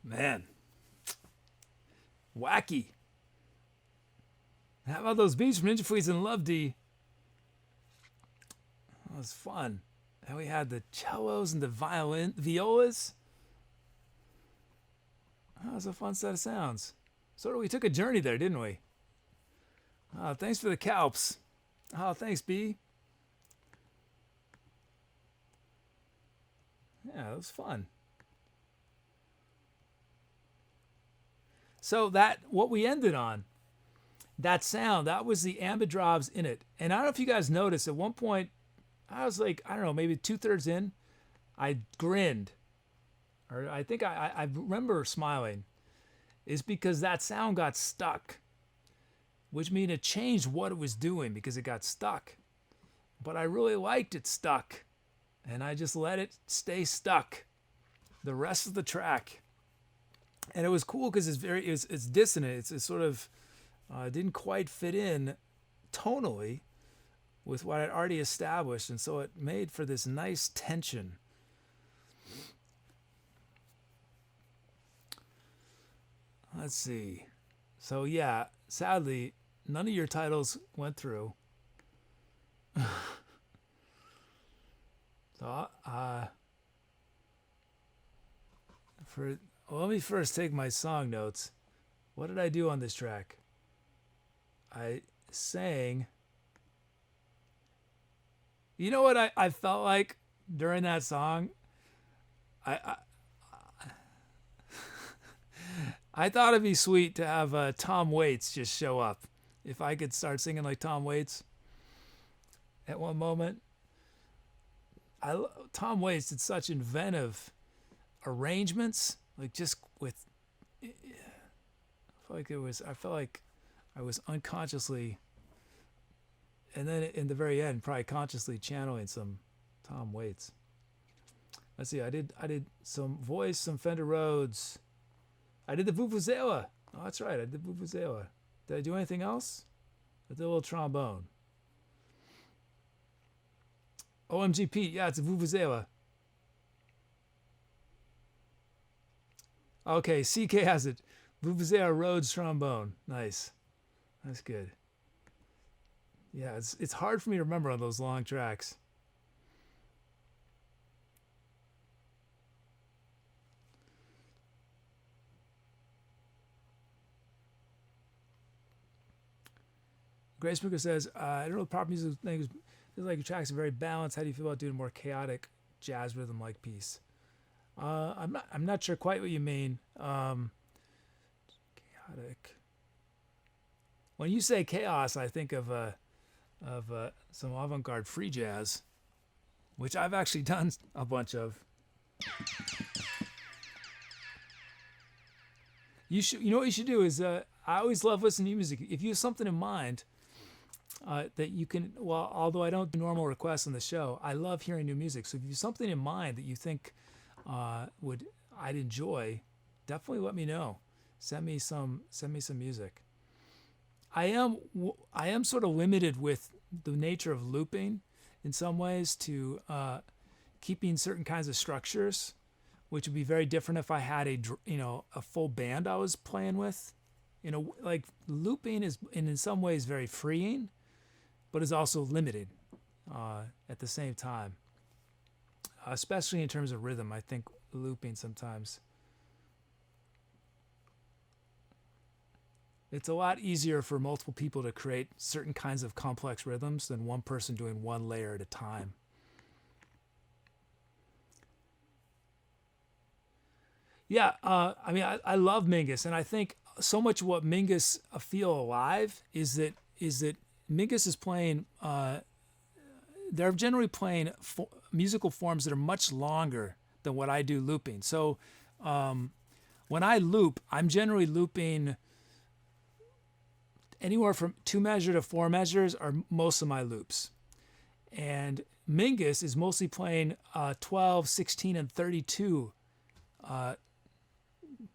Man. Wacky. How about those beats from Ninja Fleets and Love D? That was fun. And we had the cellos and the violas. That was a fun set of sounds. Sort of, we took a journey there, didn't we? Thanks for the calps. Oh, thanks, B. Yeah, it was fun. So what we ended on, that sound, that was the ambidrovs in it. And I don't know if you guys noticed, at one point, I was like, I don't know, maybe 2/3 in, I grinned. Or I think I remember smiling. Is because that sound got stuck. Which means it changed what it was doing because it got stuck. But I really liked it stuck. And I just let it stay stuck the rest of the track. And it was cool because it's dissonant. It's sort of didn't quite fit in tonally with what I'd already established, and so it made for this nice tension. Let's see. So yeah, sadly, none of your titles went through. So let me first take my song notes. What did I do on this track? I sang. You know what I felt like during that song? I thought it'd be sweet to have Tom Waits just show up. If I could start singing like Tom Waits at one moment. Tom Waits did such inventive arrangements, like just with. I felt like I was unconsciously, and then in the very end, probably consciously channeling some Tom Waits. Let's see. I did some voice, some Fender Rhodes. I did the Vuvuzela. Oh, that's right. I did Vuvuzela. Did I do anything else? I did a little trombone. OMG Pete, yeah, it's a Vuvuzela. Okay, CK has it. Vuvuzela Rhodes trombone. Nice. That's good. Yeah, it's hard for me to remember on those long tracks. Grace Booker says, I don't know the proper music thing. Feels like your tracks are very balanced. How do you feel about doing a more chaotic jazz rhythm like piece? I'm not sure quite what you mean. Chaotic. When you say chaos, I think of some avant-garde free jazz, which I've actually done a bunch of. You know what you should do is I always love listening to music. If you have something in mind that you can, well, although I don't do normal requests on the show, I love hearing new music. So if you have something in mind that you think I'd enjoy, definitely let me know. Send me some music. I am sort of limited with the nature of looping in some ways to keeping certain kinds of structures, which would be very different if I had a full band I was playing with. Like looping is in some ways very freeing, but is also limited at the same time. Especially in terms of rhythm, I think looping sometimes. It's a lot easier for multiple people to create certain kinds of complex rhythms than one person doing one layer at a time. Yeah, I love Mingus, and I think so much of what Mingus feel alive is that Mingus is playing. They're generally playing musical forms that are much longer than what I do looping. So when I loop, I'm generally looping anywhere from 2 measure to 4 measures are most of my loops. And Mingus is mostly playing 12, 16, and 32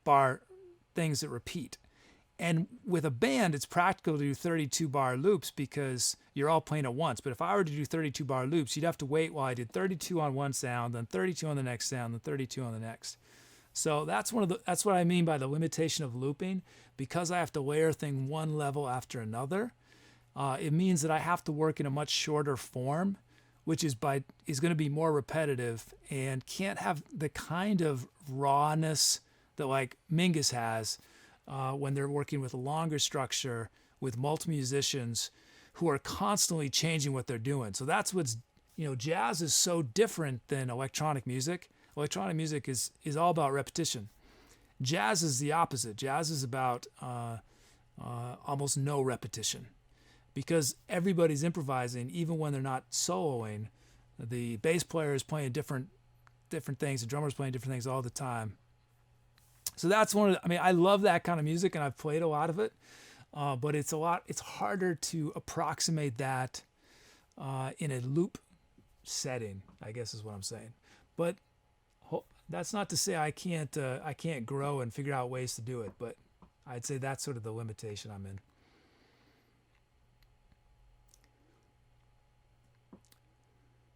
bar things that repeat. And with a band, it's practical to do 32 bar loops because you're all playing at once. But if I were to do 32 bar loops, you'd have to wait while I did 32 on one sound, then 32 on the next sound, then 32 on the next. So that's what I mean by the limitation of looping. Because I have to layer thing one level after another, it means that I have to work in a much shorter form, which is going to be more repetitive and can't have the kind of rawness that like Mingus has when they're working with a longer structure with multiple musicians who are constantly changing what they're doing. So that's what's, jazz is so different than electronic music. Electronic music is all about repetition. Jazz is the opposite. Jazz is about almost no repetition, because everybody's improvising, even when they're not soloing. The bass player is playing different things, the drummer's playing different things all the time. So that's I love that kind of music, and I've played a lot of it, but it's harder to approximate that in a loop setting, I guess is what I'm saying. But that's not to say I can't grow and figure out ways to do it, but I'd say that's sort of the limitation I'm in.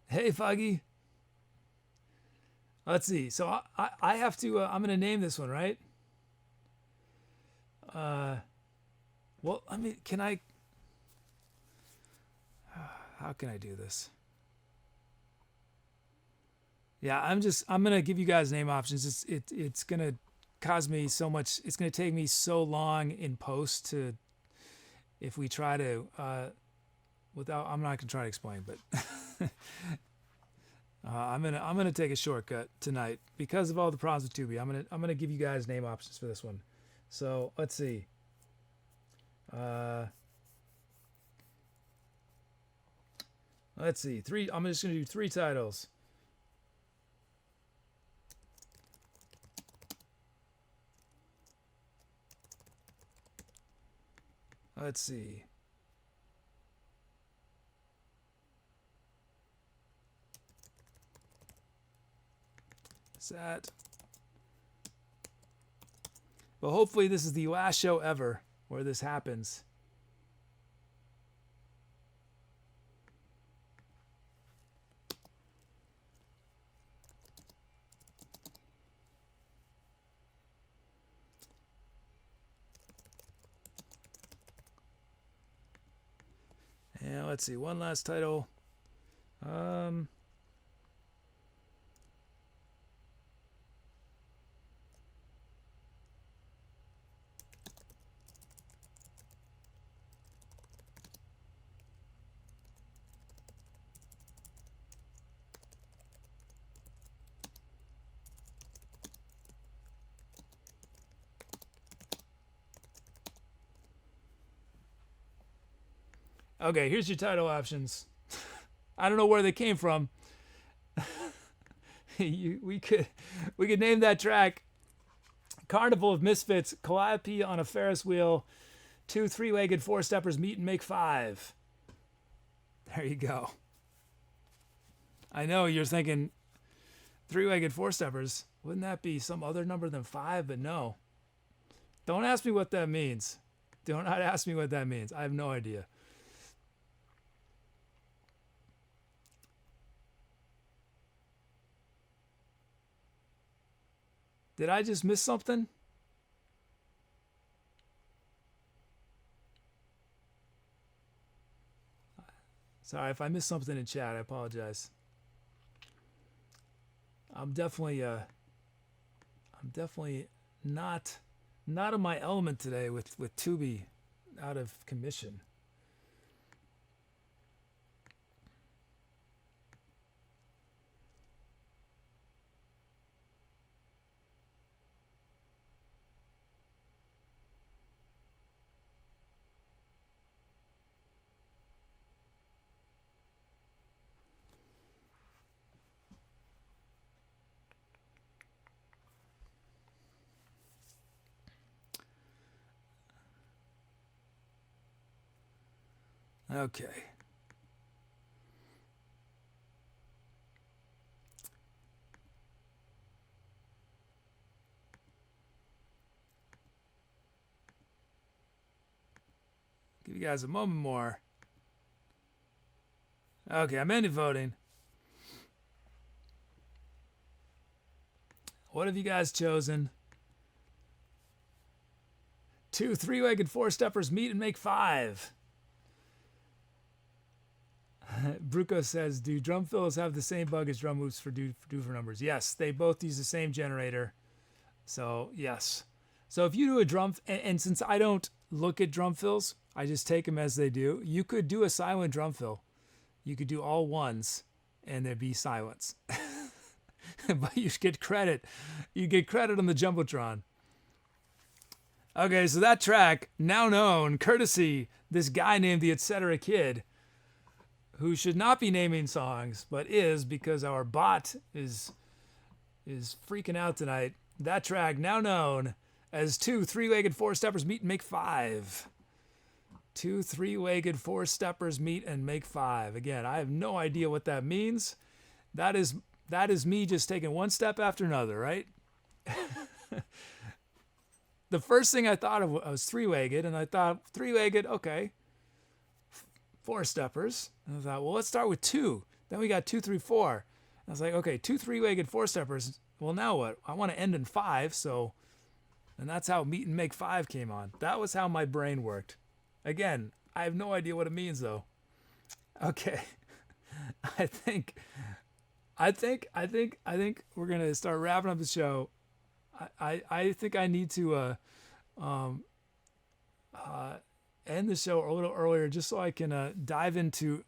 Hey, Foggy. Let's see. So I have to, I'm going to name this one, right? Well, can I, how can I do this? Yeah, I'm going to give you guys name options. It's going to cause me so much, it's going to take me so long in post if we try to, I'm not going to try to explain, but I'm gonna take a shortcut tonight because of all the problems with Tooby. I'm gonna give you guys name options for this one. So let's see. Let's see. I'm just gonna do 3 titles. Let's see. That. But hopefully this is the last show ever where this happens. And let's see, one last title. Okay, here's your title options. I don't know where they came from. We could name that track Carnival of Misfits, Calliope on a Ferris wheel, 2 3-legged 4-steppers meet and make 5. There you go. I know you're thinking 3-legged 4-steppers. Wouldn't that be some other number than 5? But no. Don't ask me what that means. Do not ask me what that means. I have no idea. Did I just miss something? Sorry if I missed something in chat. I apologize. I'm definitely not in my element today with Tooby out of commission. Okay. Give you guys a moment more. Okay, I'm ending voting. What have you guys chosen? 2 3-legged four-steppers meet and make 5. Bruco says, do drum fills have the same bug as drum loops for do for numbers? Yes, they both use the same generator. So, yes. So if you do a drum, and since I don't look at drum fills, I just take them as they do. You could do a silent drum fill. You could do all ones, and there'd be silence. But you get credit. You get credit on the Jumbotron. Okay, so that track, now known, courtesy this guy named the Etcetera Kid, who should not be naming songs, but is because our bot is freaking out tonight. That track, now known as 2 3-legged four-steppers meet and make 5. 2 3-legged four-steppers meet and make 5. Again, I have no idea what that means. That is me just taking one step after another, right? The first thing I thought of was 3-legged, and I thought 3-legged, okay, four-steppers. And I thought, well, let's start with 2. Then we got 2 3 4. And I was like, okay, 2 3-legged four-steppers. Well, now what? I want to end in 5, so, and that's how meet and make 5 came on. That was how my brain worked. Again, I have no idea what it means though. Okay, I think we're gonna start wrapping up the show. I think I need to end the show a little earlier just so I can dive into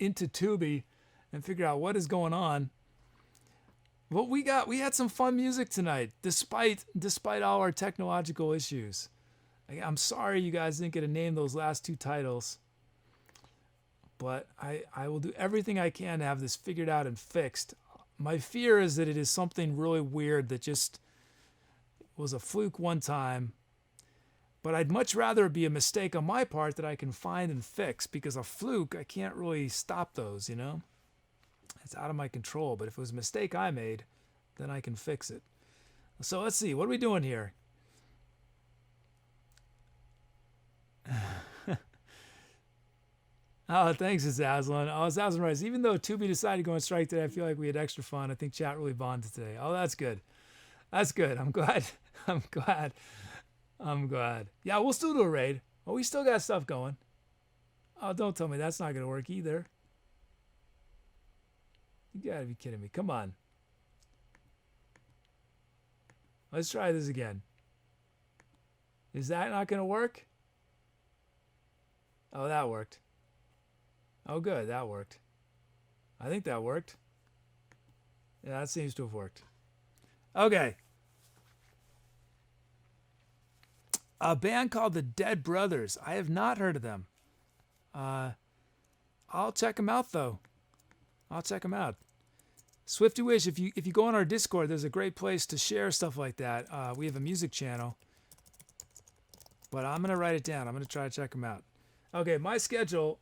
Tooby and figure out what is going on. But we had some fun music tonight, despite all our technological issues. I'm sorry you guys didn't get to name those last 2 titles, but I will do everything I can to have this figured out and fixed. My fear is that it is something really weird that just was a fluke one time, but I'd much rather it be a mistake on my part that I can find and fix, because a fluke, I can't really stop those, you know? It's out of my control, but if it was a mistake I made, then I can fix it. So let's see, what are we doing here? Oh, thanks, Zaslin. Oh, Zaslin writes, even though Tooby decided to go on strike today, I feel like we had extra fun. I think chat really bonded today. Oh, that's good. That's good. I'm glad. I'm glad. Yeah, we'll still do a raid. Oh, we still got stuff going. Oh, don't tell me that's not going to work either. You got to be kidding me. Come on. Let's try this again. Is that not going to work? Oh, that worked. Oh, good. That worked. I think that worked. Yeah, that seems to have worked. Okay. A band called the Dead Brothers. I have not heard of them. I'll check them out, though. I'll check them out. Swifty Wish, if you go on our Discord, there's a great place to share stuff like that. We have a music channel. But I'm going to write it down. I'm going to try to check them out. Okay, my schedule...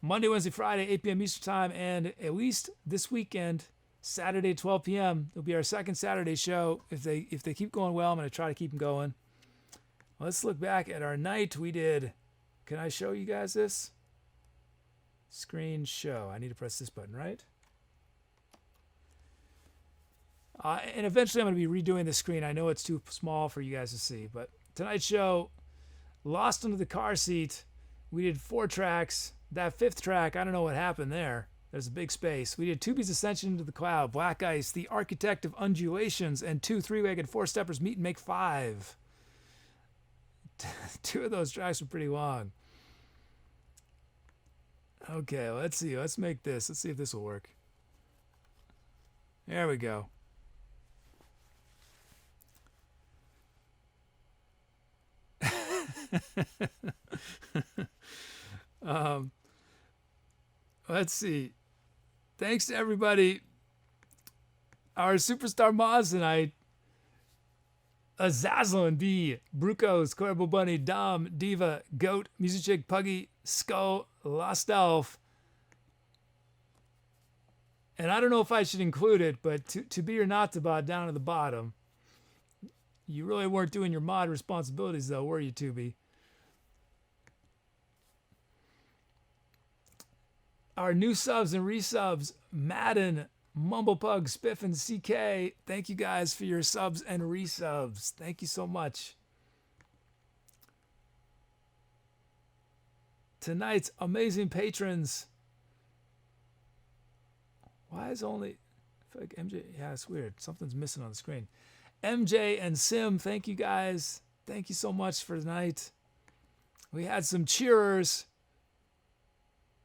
Monday, Wednesday, Friday, 8 p.m. Eastern Time, and at least this weekend, Saturday, 12 p.m. It'll be our second Saturday show. If they keep going well, I'm going to try to keep them going. Let's look back at our night. We did. Can I show you guys this? Screen show. I need to press this button, right? And eventually I'm going to be redoing the screen. I know it's too small for you guys to see, but tonight's show, Lost Under the Car Seat. We did 4 tracks. That 5th track, I don't know what happened there. There's a big space. We did Tooby's Ascension into the Cloud, Black Ice, The Architect of Undulations, and 2 3-legged four-steppers meet and make 5. 2 of those tracks were pretty long. Okay, let's see. Let's make this. Let's see if this will work. There we go. Let's see. Thanks to everybody. Our superstar Moz tonight. Azazlin, B, Brucos, ClaraBowBunny, Dom, Diva, Goat, Music Chick, Puggy, Skull, Lost Elf. And I don't know if I should include it, but to be or not to bot down at the bottom. You really weren't doing your mod responsibilities though, were you, Tooby? our new subs and resubs, Madden, MumblePug, Spiff, and CK. Thank you guys for your subs and resubs. Thank you so much. Tonight's amazing patrons. Why is only... I feel like MJ... Yeah, it's weird. Something's missing on the screen. MJ and Sim, thank you guys. Thank you so much for tonight. We had some cheerers.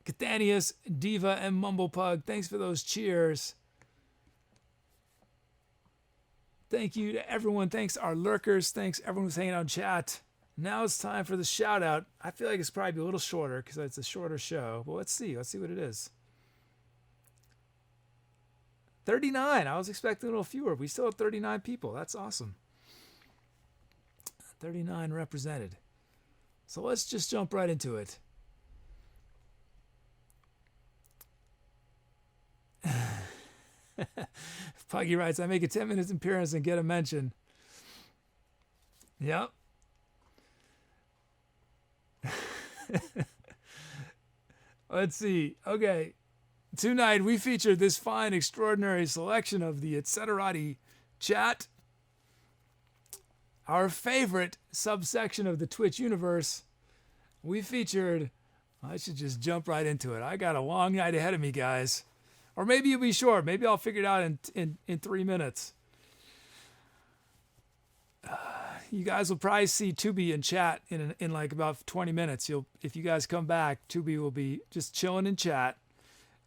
Cathanius, Diva, and MumblePug. Thanks for those cheers. Thank you to everyone. Thanks our lurkers. Thanks everyone who's hanging out in chat. Now it's time for the shout out. I feel like it's probably a little shorter because it's a shorter show. But let's see. Let's see what it is. 39. I was expecting a little fewer. We still have 39 people. That's awesome. 39 represented. So let's just jump right into it. Puggy writes, I make a 10 minutes appearance and get a mention. Yep. Let's see. Okay. Tonight we featured this fine, extraordinary selection of the Etcetera chat. Our favorite subsection of the Twitch universe. We featured... I should just jump right into it. I got a long night ahead of me, guys. Or maybe it'll be short. Maybe I'll figure it out in 3 minutes. You guys will probably see Tooby in chat in like about 20 minutes. If you guys come back, Tooby will be just chilling in chat.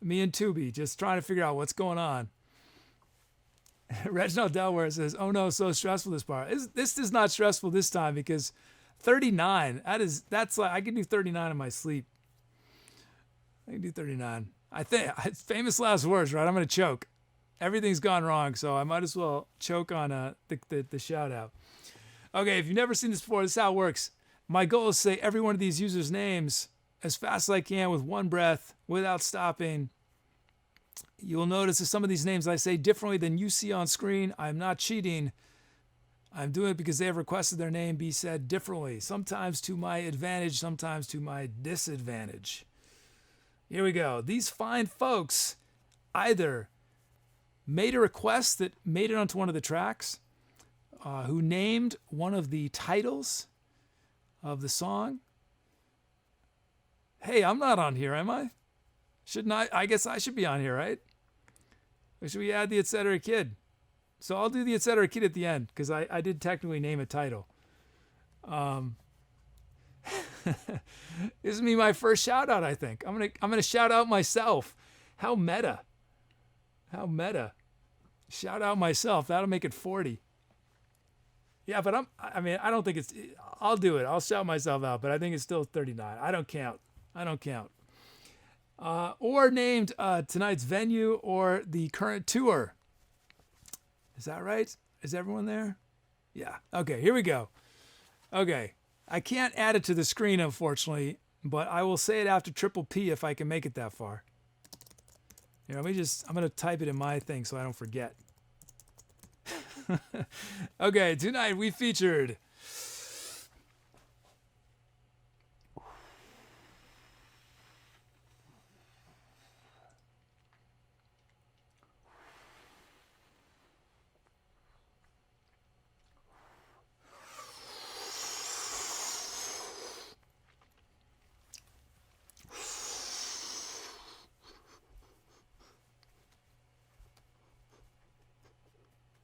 Me and Tooby just trying to figure out what's going on. Reginald Delaware says, oh no, so stressful this part. This is not stressful this time because 39, that's like, I can do 39 in my sleep. I can do 39. I think, famous last words, right? I'm going to choke. Everything's gone wrong, so I might as well choke on the shout out. Okay, if you've never seen this before, this is how it works. My goal is to say every one of these users' names as fast as I can with one breath without stopping. You'll notice that some of these names I say differently than you see on screen. I'm not cheating. I'm doing it because they have requested their name be said differently, sometimes to my advantage, sometimes to my disadvantage. Here we go. These fine folks either made a request that made it onto one of the tracks, who named one of the titles of the song. Hey, I'm not on here, am I? Shouldn't I? I guess I should be on here, right? Or should we add the Etcetera Kid? So I'll do the Etcetera Kid at the end because I did technically name a title. This is me my first shout out, I think. I'm gonna shout out myself. How meta. How meta. Shout out myself. That'll make it 40. Yeah, but I don't think I'll do it. I'll shout myself out, but I think it's still 39. I don't count. Or named tonight's venue or the current tour. Is that right? Is everyone there? Yeah. Okay, here we go. Okay. I can't add it to the screen, unfortunately, but I will say it after triple P if I can make it that far. Here, I'm going to type it in my thing so I don't forget. Okay, tonight we featured...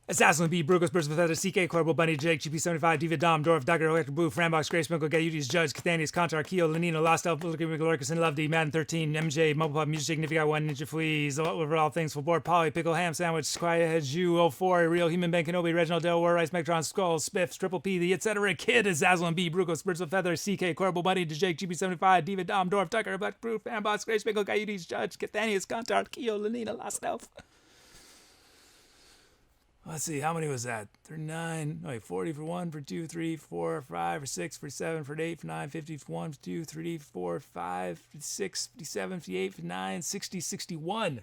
Assassin B, Brugos, Burst of Feather, CK, ClaraBowBunny, Jake, GP75, Diva, Dom, Dorf, Dr. Electric Boo, Frambox, Grace, Minkle, Gayutis, Judge, Cathanius, Contar, Keo, Lenino, Lost Elf, Lorcas, and Lovedy, Madden 13, MJ, MumblePub, Music, Significant 1, Ninja Fleas, Overall Things, Full Board, Polly, Pickle, Ham Sandwich, Quiet Head, Jew, 04, Real Human, Ben Kenobi, Reginald Delaware, Rice, Megatron, Skull, Spiffs, Triple P, the Etcetera Kid, Zazzle B, Brugos, Birds of Feather, CK, ClaraBowBunny, Jake, GP75, Diva, Dom, Dorf, Tucker, Black Proof, Frambox, Grace, Minkle, Gayutis, Judge, Cathanius, Contar, Keo, Lenino, Lost Elf. Let's see, how many was that? 39, wait, 40 for 1, for 2, 3, 4, 5, for 6, for 7, for 8, for 9, 50, for 1, for 2, 3, 4, 5, 6, 57, 58, for 9, 60, 61.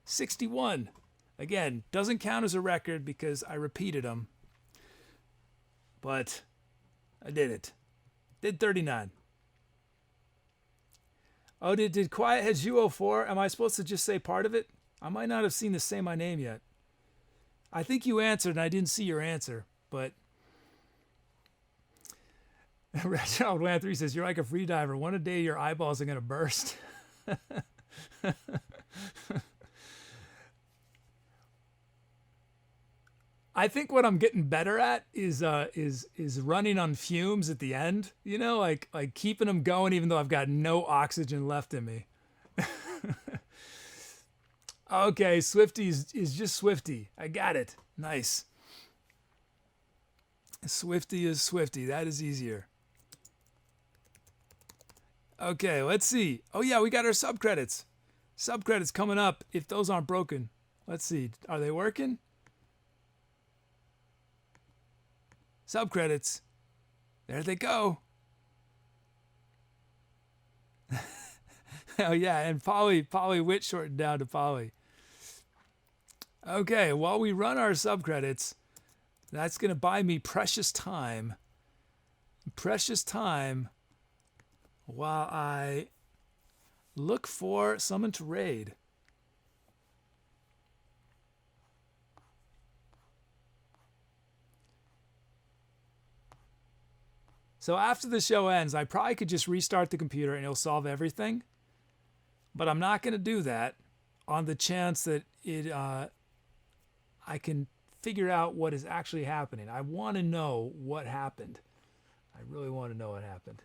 61. Again, doesn't count as a record because I repeated them. But I did it. Did 39. Oh, did Quiet Heads U04? Am I supposed to just say part of it? I might not have seen the Say My Name yet. I think you answered and I didn't see your answer, but Reginald Wan 3 says, you're like a free diver. One a day your eyeballs are going to burst. I think what I'm getting better at is running on fumes at the end. You know, like keeping them going even though I've got no oxygen left in me. Okay, Swifty is just Swifty. I got it. Nice. Swifty is Swifty. That is easier. Okay, let's see. Oh yeah, we got our subcredits. Subcredits coming up if those aren't broken. Let's see. Are they working? Subcredits. There they go. Oh yeah, and PaulyWit shortened down to Pauly. Okay, while we run our subcredits, that's going to buy me precious time. Precious time while I look for someone to raid. So after the show ends, I probably could just restart the computer and it'll solve everything. But I'm not going to do that on the chance that I can figure out what is actually happening. I want to know what happened. I really want to know what happened.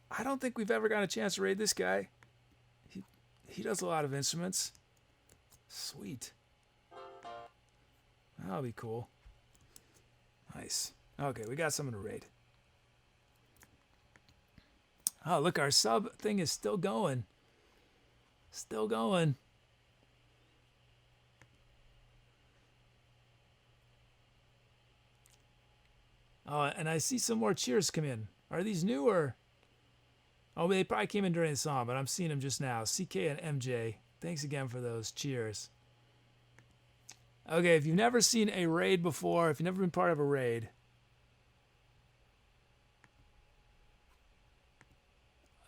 I don't think we've ever got a chance to raid this guy. He does a lot of instruments. Sweet. That'll be cool. Nice. Okay, we got someone to raid. Oh, look, our sub thing is still going. Still going. Oh, and I see some more cheers come in. Are these new or? Oh, they probably came in during the song, but I'm seeing them just now. CK and MJ, thanks again for those. Cheers. Okay, if you've never seen a raid before, if you've never been part of a raid,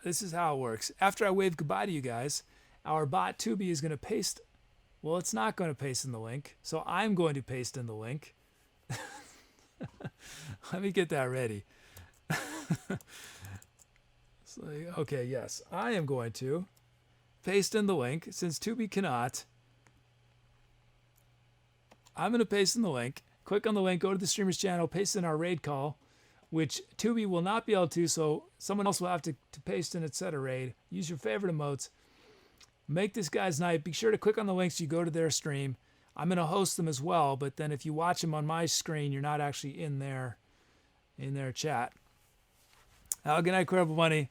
this is how it works. After I wave goodbye to you guys, our bot Tooby is going to paste. Well, it's not going to paste in the link, so I'm going to paste in the link. Let me get that ready. Okay, yes, I am going to paste in the link. Since Tooby cannot, I'm going to paste in the link. Click on the link, go to the streamer's channel, paste in our raid call, which Tooby will not be able to, so someone else will have to paste in Etcetera raid. Use your favorite emotes. Make this guy's night. Be sure to click on the links. You go to their stream. I'm going to host them as well, but then if you watch them on my screen, you're not actually in their chat. Good night, ClaraBowBunny.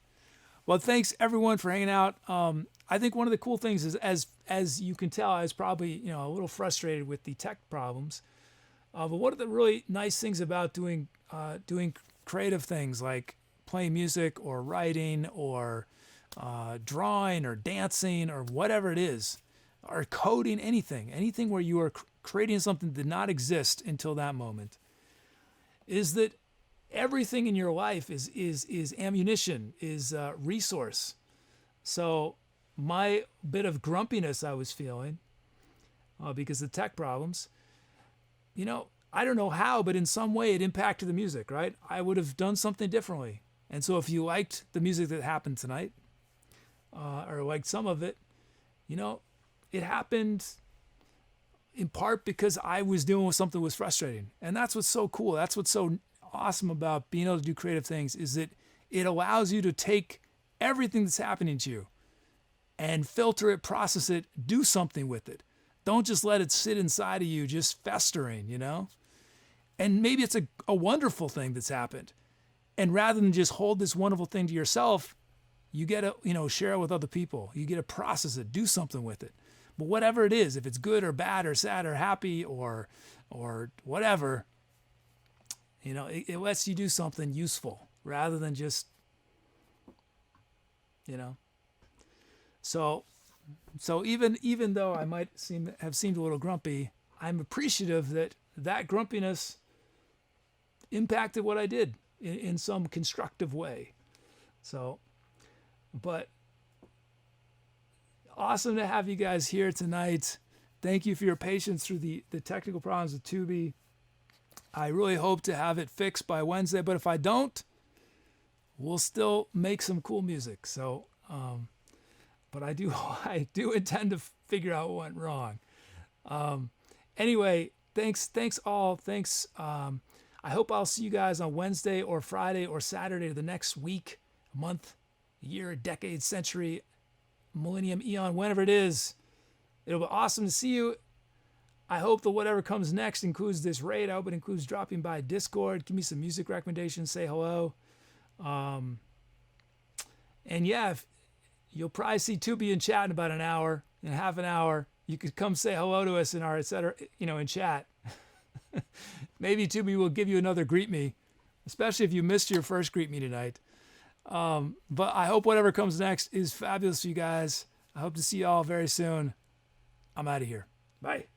Well, thanks everyone for hanging out. I think one of the cool things is, as you can tell, I was probably a little frustrated with the tech problems. But one of the really nice things about doing creative things like playing music or writing or drawing or dancing or whatever it is, or coding, anything where you are creating something that did not exist until that moment, is that everything in your life is ammunition, is resource. So my bit of grumpiness I was feeling because of tech problems, I don't know how, but in some way it impacted the music, right? I would have done something differently. And so if you liked the music that happened tonight, or liked some of it, it happened in part because I was doing something that was frustrating. And that's what's so cool. That's what's so awesome about being able to do creative things, is that it allows you to take everything that's happening to you and filter it, process it, do something with it. Don't just let it sit inside of you, just festering, And maybe it's a wonderful thing that's happened. And rather than just hold this wonderful thing to yourself, you get to, share it with other people. You get to process it, do something with it. But whatever it is, if it's good or bad or sad or happy or whatever, You know, it lets you do something useful rather than just, you know. So even though I might have seemed a little grumpy, I'm appreciative that grumpiness impacted what I did in some constructive way. So, but awesome to have you guys here tonight. Thank you for your patience through the technical problems with Tooby. I really hope to have it fixed by Wednesday, but if I don't, we'll still make some cool music. So, but I do intend to figure out what went wrong. Anyway, thanks all. Thanks. I hope I'll see you guys on Wednesday or Friday or Saturday of the next week, month, year, decade, century, millennium, eon, whenever it is. It'll be awesome to see you. I hope that whatever comes next includes this raid. I hope it includes dropping by Discord. Give me some music recommendations. Say hello. And yeah, you'll probably see Tooby in chat in about an hour. In half an hour, you could come say hello to us in our etc. In chat. Maybe Tooby will give you another greet me, especially if you missed your first greet me tonight. But I hope whatever comes next is fabulous for you guys. I hope to see you all very soon. I'm out of here. Bye.